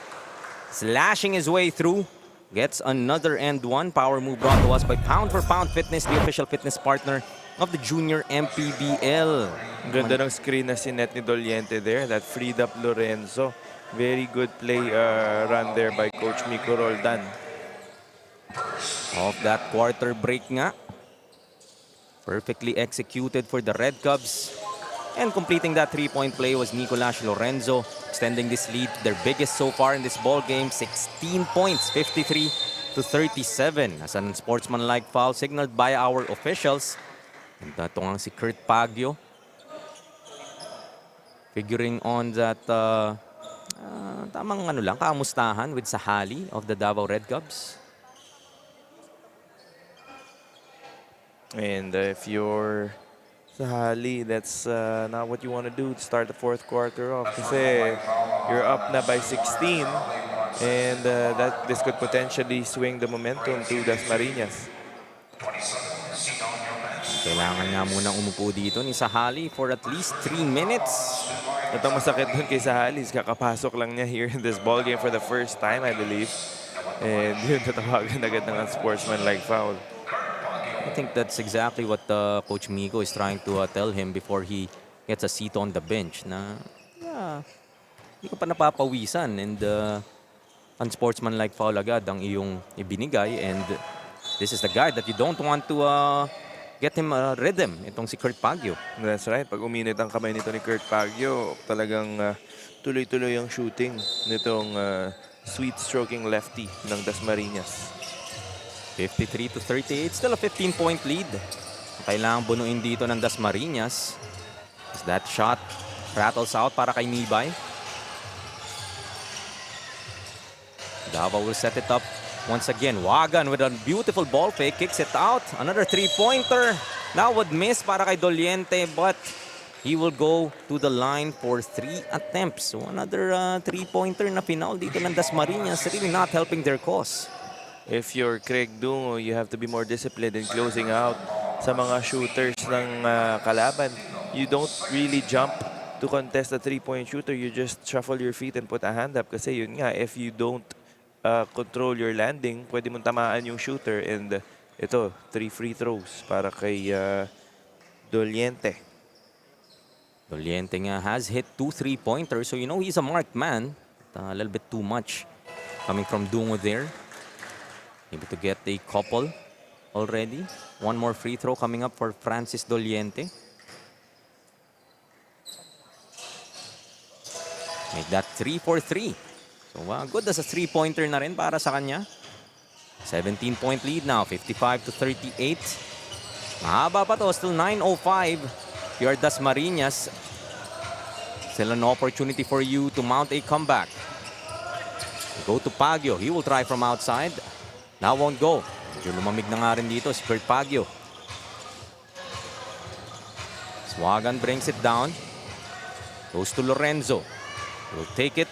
slashing his way through, gets another and one. Power move brought to us by Pound for Pound Fitness, the official fitness partner of the Junior MPBL. Ganda ng screen na sinet ni Doliente there. That freed up Lorenzo. Very good play run there by Coach Miko Roldan. Off that quarter break nga. Perfectly executed for the Red Cubs. And completing that 3-point play was Nicolas Lorenzo, extending this lead, their biggest so far in this ball game. 16 points, 53-37. As an unsportsmanlike foul signaled by our officials. And ito nga si Kurt Pagyo. Figuring on that tamang kamustahan with Sahali of the Davao Red Cubs. And if you're Sahali, that's not what you want to do to start the fourth quarter off. Kasi you're up na by 16, and this could potentially swing the momentum to Dasmariñas. Kailangan nga munang umupo dito ni Sahali for at least 3 minutes. Ito masakit dun kay Sahali, kakapasok lang niya here in this ball game for the first time, I believe. And yun, tatawagan agad ng unsportsmanlike foul. I think that's exactly what Coach Miko is trying to tell him before he gets a seat on the bench. Na, hindi ka pa napapawisan, and unsportsmanlike foul agad ang iyong ibinigay. And this is the guy that you don't want to get him a rhythm, itong si Kurt Pagyo. That's right. Pag uminit ang kamay nito ni Kurt Pagyo, talagang tuloy-tuloy ang shooting nitong sweet-stroking lefty ng Dasmariñas. 53-38, still a 15-point lead. Kailangan bunuin dito ng Dasmariñas. As that shot rattles out para kay Nibay. Davao will set it up once again. Wagan with a beautiful ball fake, kicks it out. Another 3-pointer. That would miss para kay Doliente, but he will go to the line for 3 attempts. So another 3-pointer na final dito ng Dasmariñas, really not helping their cause. If you're Craig Dungo, you have to be more disciplined in closing out sa mga shooters ng kalaban. You don't really jump to contest a 3-point shooter. You just shuffle your feet and put a hand up. Kasi yun nga, if you don't control your landing, pwede mong tamaan yung shooter and ito, 3 free throws para kay Doliente. Doliente nga has hit 2 3-pointers, so you know he's a marked man. A little bit too much coming from Dungo there. Able to get a couple already. One more free throw coming up for Francis Doliente. Make that 3 for 3. So good as a 3-pointer na rin para sa kanya. 17-point lead now, 55-38. Mahaba pa to, still 9:05. You are Dasmariñas. Still an opportunity for you to mount a comeback. Go to Pagyo. He will try from outside. Now won't go. Medyo lumamig na nga rin dito si Kurt Pagyo. Swagan brings it down. Goes to Lorenzo. Will take it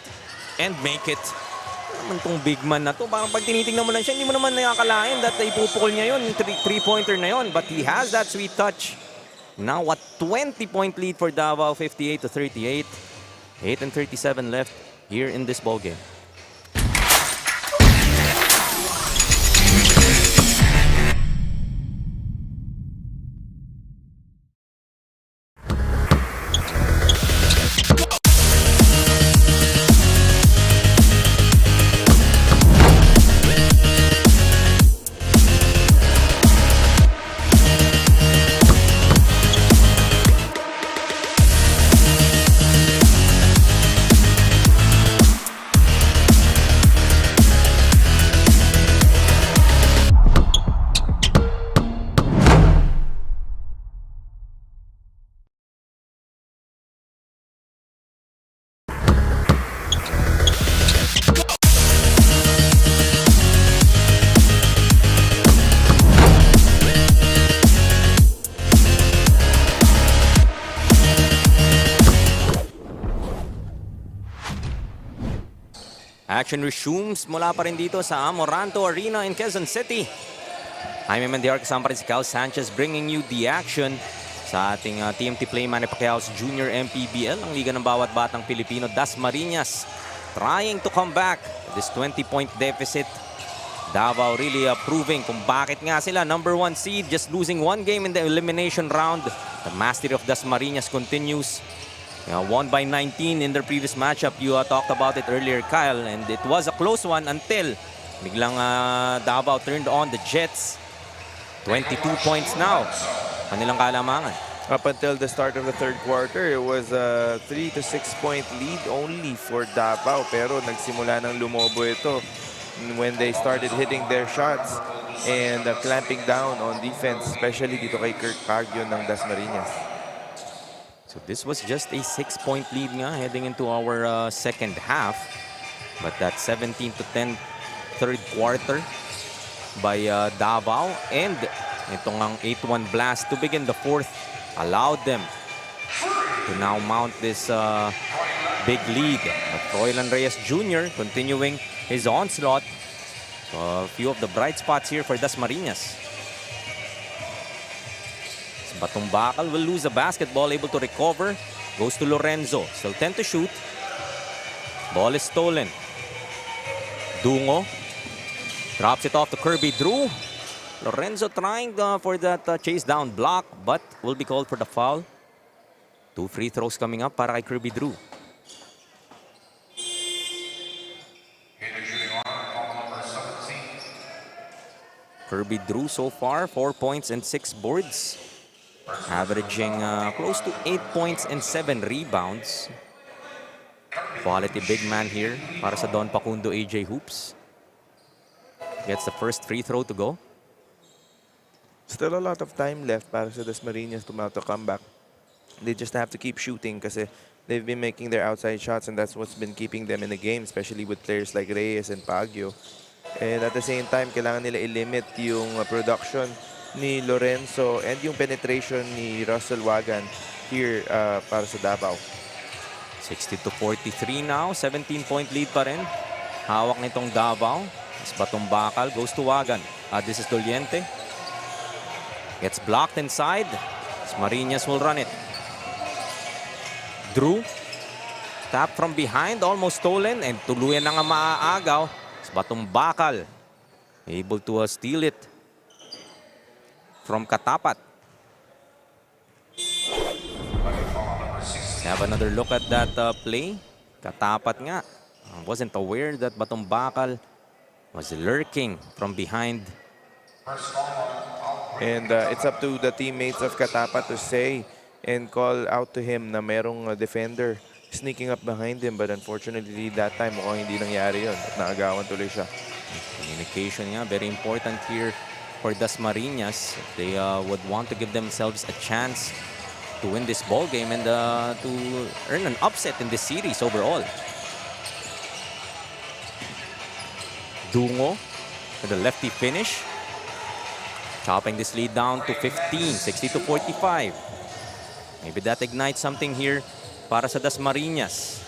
and make it. Naman tong big man na to. Parang pag tinitingnan mo lang siya, hindi mo naman nakakalain that ipupukol niya yun. Yung 3-pointer na yun. But he has that sweet touch. Now a 20-point lead for Davao, 58-38. 8:37 left here in this ball game. Action resumes mula pa rin dito sa Amoranto Arena in Quezon City. Jaime Mendiar kasama pa rin si Cal Sanchez bringing you the action sa ating TMT Play Manny Pacquiao's Junior MPBL, ang liga ng bawat batang Pilipino. Dasmariñas trying to come back with this 20-point deficit. Davao really proving kung bakit nga sila number 1 seed, just losing 1 game in the elimination round. The mastery of Dasmariñas continues. Won by 19 in their previous matchup. You talked about it earlier, Kyle, and it was a close one until biglang Davao turned on the Jets. 22 points now. Kanilang kalamangan. Up until the start of the third quarter, it was a 3 to 6 point lead only for Davao. Pero nagsimula ng lumobo ito when they started hitting their shots and clamping down on defense, especially dito kay Kurt Pagyo ng Dasmariñas. So this was just a 6-point lead nga heading into our second half. But that 17-10 third quarter by Davao, and itong ang 8-1 blast to begin the fourth allowed them to now mount this big lead. But Froilan Reyes Jr. continuing his onslaught. So a few of the bright spots here for Dasmariñas. Batong Bakal will lose the basketball, able to recover. Goes to Lorenzo, still 10 to shoot. Ball is stolen. Dungo drops it off to Kirby Drew. Lorenzo trying for that chase down block, but will be called for the foul. 2 free throws coming up para kay Kirby Drew. Kirby Drew so far 4 points and 6 boards. Averaging close to 8 points and 7 rebounds. Quality big man here para sa Don Pacundo AJ Hoops. Gets the first free throw to go. Still a lot of time left para sa Dasmariñas to mount a comeback. They just have to keep shooting kasi they've been making their outside shots, and that's what's been keeping them in the game, especially with players like Reyes and Pagyo. And at the same time, kailangan nila i-limit yung production ni Lorenzo and yung penetration ni Russell Wagan here para sa Davao. 60-43 now. 17-point lead pa rin. Hawak nitong Davao. As Batong Bakal goes to Wagan. This is Doliente. Gets blocked inside. Dasmariñas will run it. Drew. Tap from behind. Almost stolen. And tuluyan na nga maaagaw. As Batong Bakal able to steal it. from Katapat. Have another look at that play. Katapat nga. Wasn't aware that Batumbakal was lurking from behind. And it's up to the teammates of Katapat to say and call out to him na merong defender sneaking up behind him. But unfortunately, that time mukhang hindi nangyari yun. At naagawan tuloy siya. Communication nga, very important here for Dasmariñas. They would want to give themselves a chance to win this ball game and to earn an upset in this series overall. Dungo with a lefty finish. Chopping this lead down to 15, 60-45. Maybe that ignites something here para sa Dasmariñas.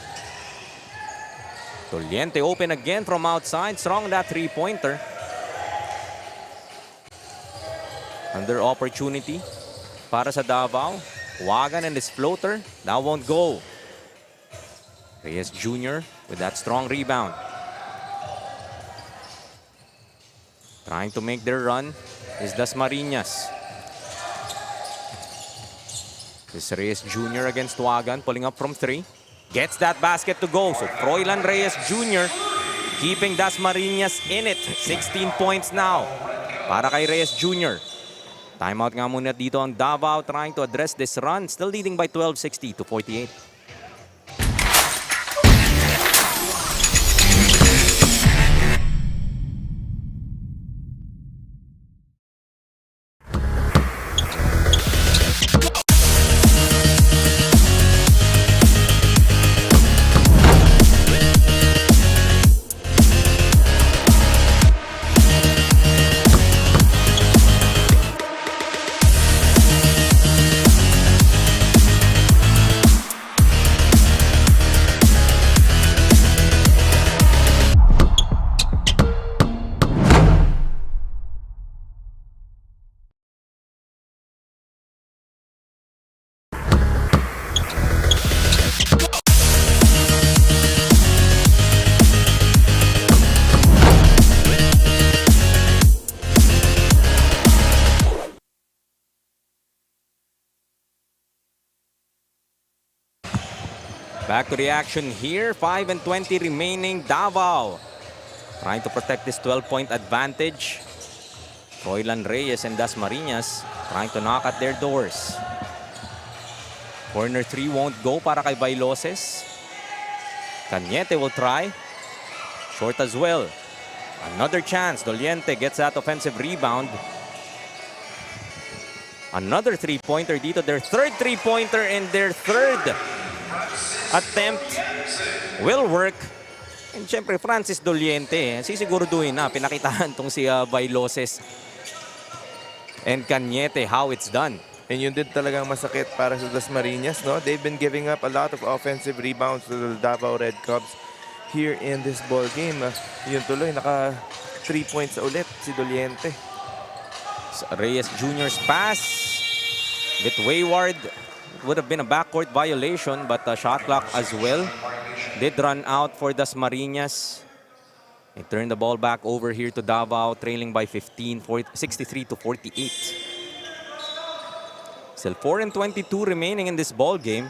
Doliente open again from outside. Strong that three-pointer. Under opportunity para sa Davao. Wagan and his floater. That won't go. Reyes Jr. with that strong rebound. Trying to make their run is Dasmariñas. This Reyes Jr. against Wagan, pulling up from 3. Gets that basket to go. So Froilan Reyes Jr. keeping Dasmariñas in it. 16 points now para kay Reyes Jr. Timeout nga muna dito ang Davao trying to address this run. Still leading by 12, 60-48. Back to the action here. 5 and 20 remaining. Davao trying to protect this 12-point advantage. Froilan Reyes and Dasmariñas trying to knock at their doors. Corner 3 won't go para kay Bailoses. Cañete will try. Short as well. Another chance. Doliente gets that offensive rebound. Another three-pointer dito. Their third three-pointer and their third attempt will work. And syempre, Francis Doliente, sisiguraduhin na. Pinakitahan tong si Bailoses and Cañete how it's done. And yun din talagang masakit para sa Dasmariñas, no? They've been giving up a lot of offensive rebounds to the Davao Red Cubs here in this ball game. Yun tuloy, naka 3 points ulit si Doliente. Reyes Jr.'s pass, bit wayward. Would have been a backcourt violation, but shot clock as well did run out for Dasmariñas. They turned the ball back over here to Davao, trailing by 15, 63-48. Still 4 and 22 remaining in this ball game.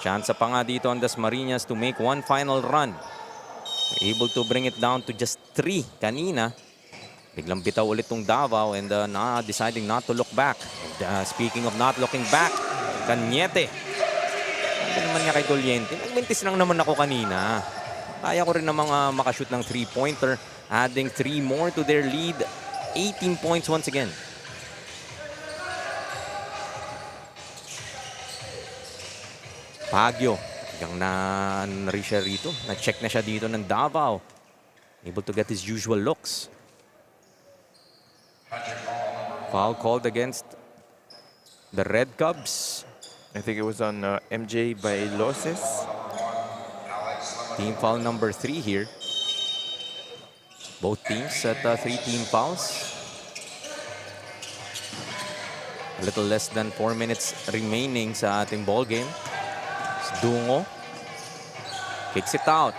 Chance pa nga dito ang Dasmariñas to make one final run. Able to bring it down to just 3 kanina. Biglang bitaw ulit tong Davao and deciding not to look back. And, speaking of not looking back, Cañete. Ano naman niya kay Doliente? Nagmintis lang naman ako kanina. Kaya ko rin namang makashoot ng 3-pointer. Adding 3 more to their lead. 18 points once again. Baguio. Hanggang na-reach siya rito. Na-check na siya dito ng Davao. Able to get his usual looks. Foul called against the Red Cubs. I think it was on MJ Bailoses. Team foul number 3 here. Both teams at 3 team fouls. A little less than 4 minutes remaining sa ating ball game. Dungo kicks it out.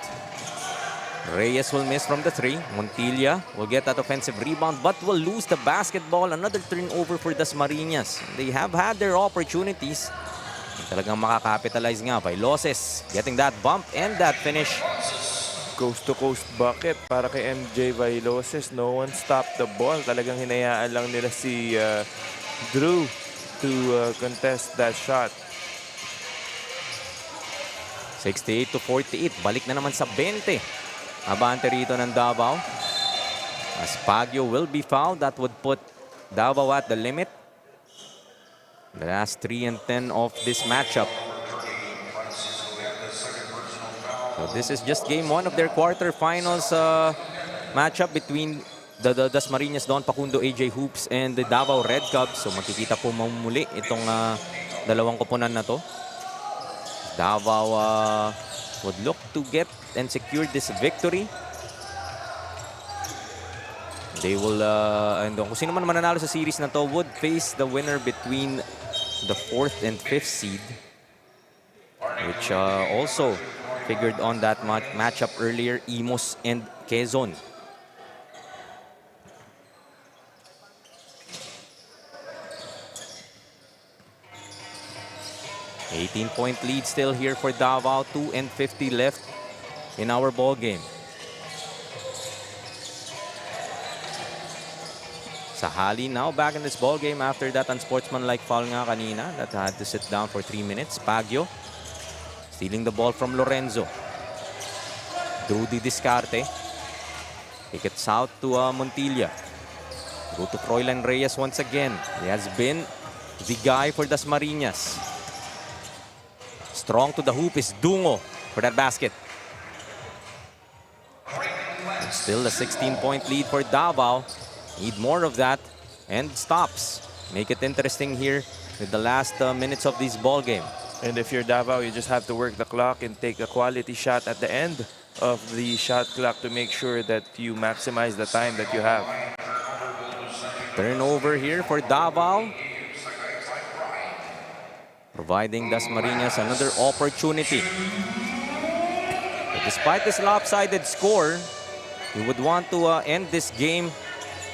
Reyes will miss from the 3. Montilla will get that offensive rebound but will lose the basketball. Another turnover for Dasmariñas. They have had their opportunities. Talagang makakapitalize nga by losses. Getting that bump and that finish. Coast-to-coast bucket para kay MJ Vailoses. No one stopped the ball. Talagang hinayaan lang nila si Drew to contest that shot. 68-48. Balik na naman sa 20. Abante rito ng Davao. As Baguio will be fouled, that would put Davao at the limit. The last 3 and 10 of this matchup. So this is just game 1 of their quarterfinals matchup between the Dasmariñas Don Facundo AJ Hoops and the Davao Red Cubs. So makikita po muli itong dalawang koponan na to. Davao would look to get and secure this victory. They will, and kung sino man mananalo sa series na to would face the winner between the 4th and 5th seed, which also figured on that matchup earlier, Imos and Quezon. $18-point lead still here for Davao. 2:50 left in our ball game. Sahali now back in this ball game after that unsportsmanlike foul nga kanina that had to sit down for 3 minutes. Baguio stealing the ball from Lorenzo. Drudy Discarte. Kick it south to Montilla. Go to Froilan Reyes once again. He has been the guy for Dasmariñas. Strong to the hoop is Dungo for that basket. And still a 16-point lead for Davao. Need more of that and stops. Make it interesting here with the last minutes of this ball game. And if you're Davao, you just have to work the clock and take a quality shot at the end of the shot clock to make sure that you maximize the time that you have. Turnover here for Davao. Providing Dasmariñas another opportunity. But despite this lopsided score, you would want to end this game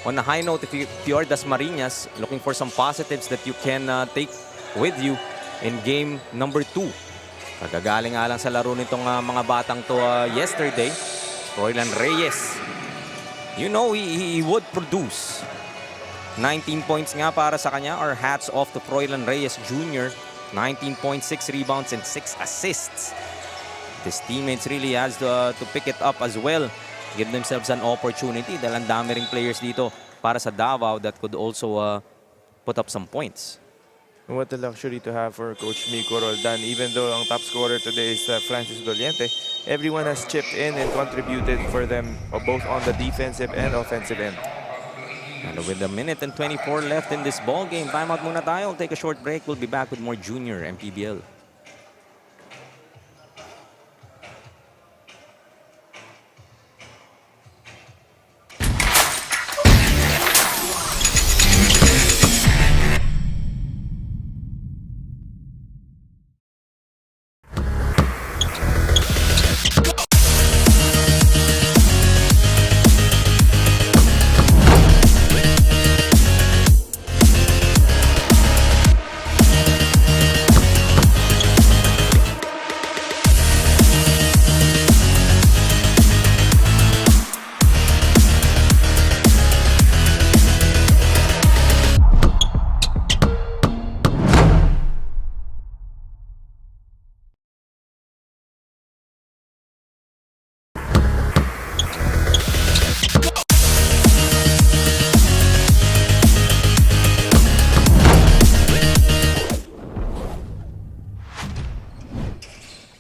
on a high note if you are Dasmariñas, looking for some positives that you can take with you in game number 2. Kagagaling nga lang sa laro nitong mga batang to yesterday. Froilan Reyes. You know he would produce. 19 points nga para sa kanya. Our hats off to Froilan Reyes Jr. 19.6 rebounds and 6 assists. His teammates really has to pick it up as well. Give themselves an opportunity dahil ang dami ring players dito para sa Davao that could also put up some points. What a luxury to have for Coach Miko Roldan. Even though ang top scorer today is Francis Doliente, everyone has chipped in and contributed for them both on the defensive and offensive end. And with a minute and 24 left in this ball game, timeout muna tayo. We'll take a short break. We'll be back with more junior MPBL.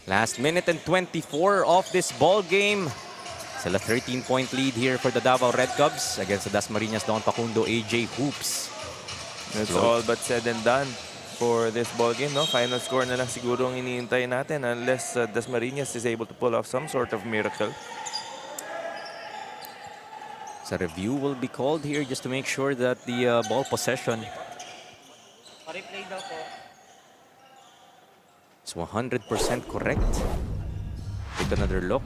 Last minute and 24 of this ball game. Still a 13-point lead here for the Davao Red Cubs against the Dasmariñas Don Facundo AJ Hoops. That's all but said and done for this ball game. No? Final score na lang siguro ang iniintay natin unless Dasmariñas is able to pull off some sort of miracle. So review will be called here just to make sure that the ball possession is 100% correct. Take another look.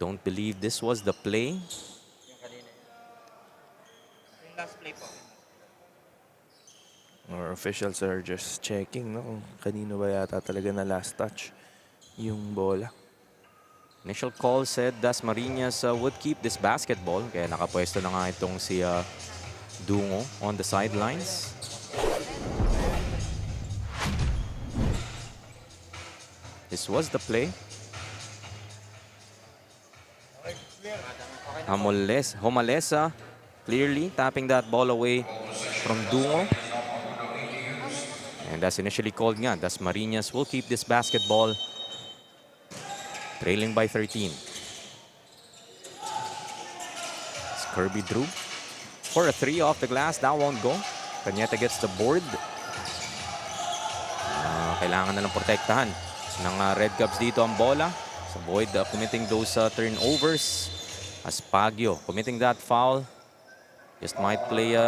don't believe this was the play. Or officials are just checking, no? Kung kanino ba yata talaga na last touch yung bola. Initial call said Dasmariñas would keep this basketball. Kaya nakapwesto na nga itong si Dungo on the sidelines. This was the play. Homalesa clearly tapping that ball away from Dungo. And as initially called nga, Dasmariñas will keep this basketball. Trailing by 13. It's Kirby Drew for a 3 off the glass. That won't go. Cañete gets the board. Kailangan na lang protektahan ng Red Cubs dito ang bola. So avoid committing those turnovers. Aspagio committing that foul. Just might play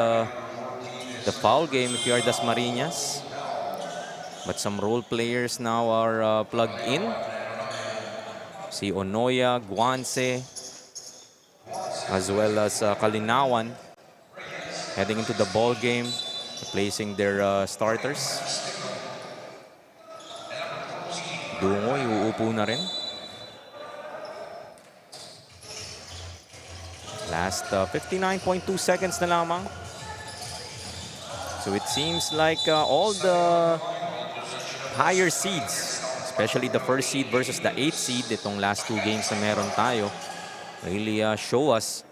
the foul game if you are Dasmariñas. But some role players now are plugged in. Si Onoya, Guance, as well as Kalinawan heading into the ball game, replacing their starters. Dungo, iuupo na rin. Last 59.2 seconds na lamang. So it seems like all the higher seeds, especially the first seed versus the 8th seed, itong last 2 games na meron tayo, really show us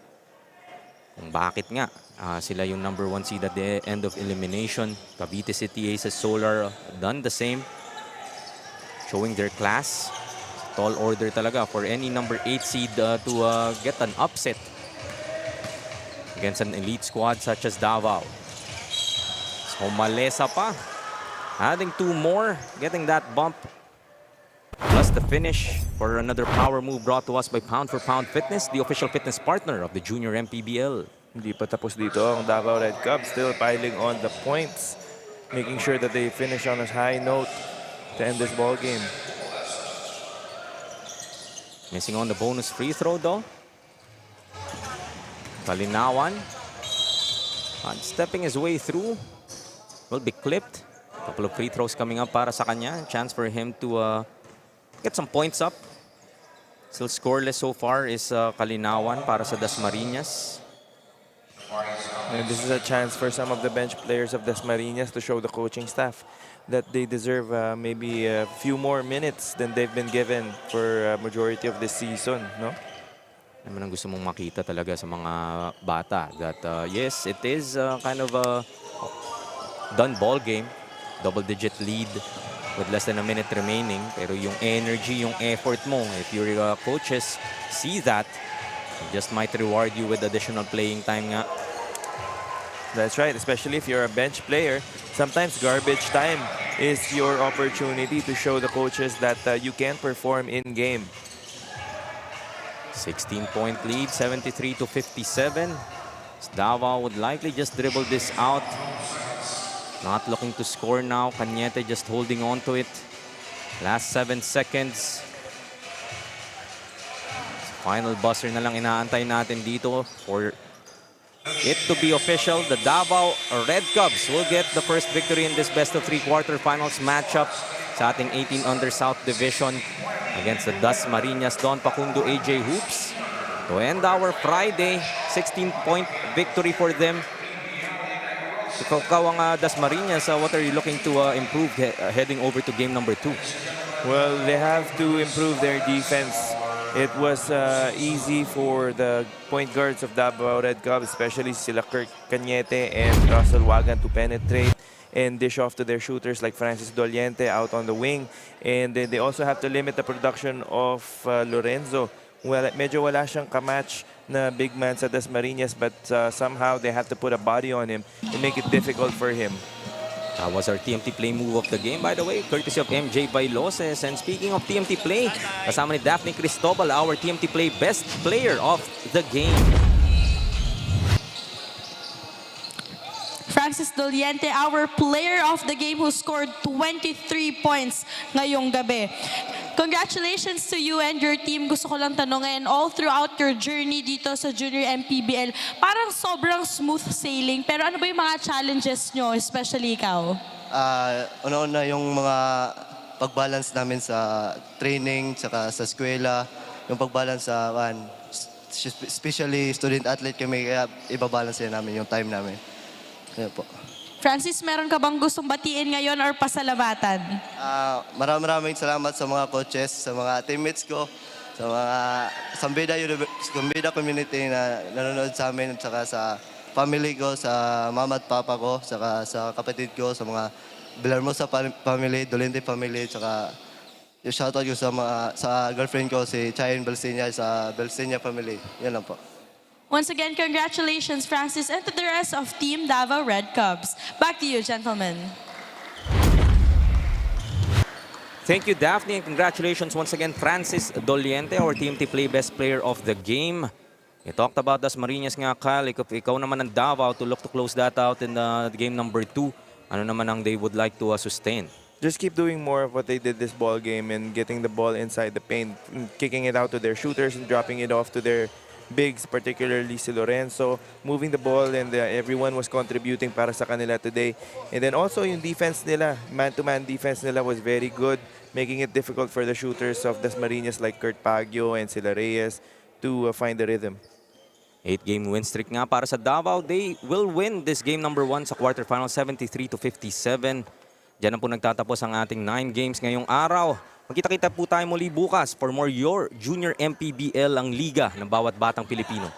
kung bakit nga sila yung number 1 seed at the end of elimination. Cavite City Aces Solar done the same, showing their class. Tall order talaga for any number 8 seed to get an upset against an elite squad such as Davao. So Malesa pa, adding 2 more, getting that bump. Plus the finish for another power move brought to us by Pound for Pound Fitness, the official fitness partner of the Junior MPBL. Hindi pa tapos dito ang Davao Red Cubs, still piling on the points, making sure that they finish on a high note to end this ball game. Missing on the bonus free throw though. Kalinawan, stepping his way through, will be clipped. Couple of free throws coming up para sa kanya. Chance for him to get some points up. Still scoreless so far is Kalinawan para sa Dasmariñas. And this is a chance for some of the bench players of Dasmariñas to show the coaching staff that they deserve maybe a few more minutes than they've been given for a majority of this season, no? Naman ang gusto mong makita talaga sa mga bata. That yes, it is kind of a done ball game. Double-digit lead with less than a minute remaining. Pero yung energy, yung effort mo, if your coaches see that, it just might reward you with additional playing time nga. That's right, especially if you're a bench player. Sometimes garbage time is your opportunity to show the coaches that you can perform in-game. 16-point lead, 73-57. Davao would likely just dribble this out. Not looking to score now. Cañete just holding on to it. Last 7 seconds. Final buzzer na lang inaantay natin dito for it to be official. The Davao Red Cubs will get the first victory in this best-of-3 quarterfinals matchup sa ating 18 under South Division against the Dasmariñas Don Pacundo AJ Hoops. To end our Friday, 16-point victory for them. Ikaw ang Dasmariñas, what are you looking to improve heading over to game number 2? Well, they have to improve their defense. It was easy for the point guards of Davao Red Cubs, especially sila Kirk Cañete and Russell Wagan, to penetrate and dish off to their shooters like Francis Doliente out on the wing. And then they also have to limit the production of Lorenzo. Well, medyo wala siyang kamatch na big man sa Dasmariñas, but somehow they have to put a body on him and make it difficult for him. That was our TMT play move of the game, by the way, courtesy of MJ Bailoses. And speaking of TMT play, kasama ni Daphne Cristobal, our TMT play best player of the game. Francis Doliente, our player of the game who scored 23 points ngayong gabi. Congratulations to you and your team. Gusto ko lang tanongin, all throughout your journey dito sa Junior MPBL, parang sobrang smooth sailing. Pero ano ba yung mga challenges nyo, especially ikaw? Una-una yung mga pag-balance namin sa training, saka sa eskwela, yung pag-balance sa, especially student-athlete kami, kaya ibabalance namin yung time namin. Kaya po. Francis, meron ka bang gustong batiin ngayon or pasalamatan? Maraming salamat sa mga coaches, sa mga teammates ko, sa mga Sambida community na nanonood sa amin, saka sa family ko, sa mama at papa ko, saka sa kapatid ko, sa mga Bilarmosa family, Dolente family, saka yung shoutout ko sa girlfriend ko, si Chayan Belseña, sa Belseña family. Yan lang po. Once again, congratulations, Francis, and to the rest of Team Davao Red Cubs. Back to you, gentlemen. Thank you, Daphne, and congratulations once again, Francis Doliente, our TMT Play Best Player of the Game. You talked about Dasmariñas nga, Kyle. Ikaw naman ng Davao to look to close that out in the game number 2. Ano naman ang they would like to sustain? Just keep doing more of what they did this ball game and getting the ball inside the paint, kicking it out to their shooters and dropping it off to their bigs, particularly si Lorenzo, moving the ball, and everyone was contributing para sa kanila today. And then also yung defense nila, man-to-man defense nila was very good, making it difficult for the shooters of Dasmariñas like Kurt Pagio and Sila Reyes to find the rhythm. 8-game win streak nga para sa Davao. They will win this game number 1 sa quarterfinals, 73-57. Diyan na po nagtatapos ang ating 9 games ngayong araw. Magkita-kita po tayo muli bukas for more Your Junior MPBL, ang liga ng bawat batang Pilipino.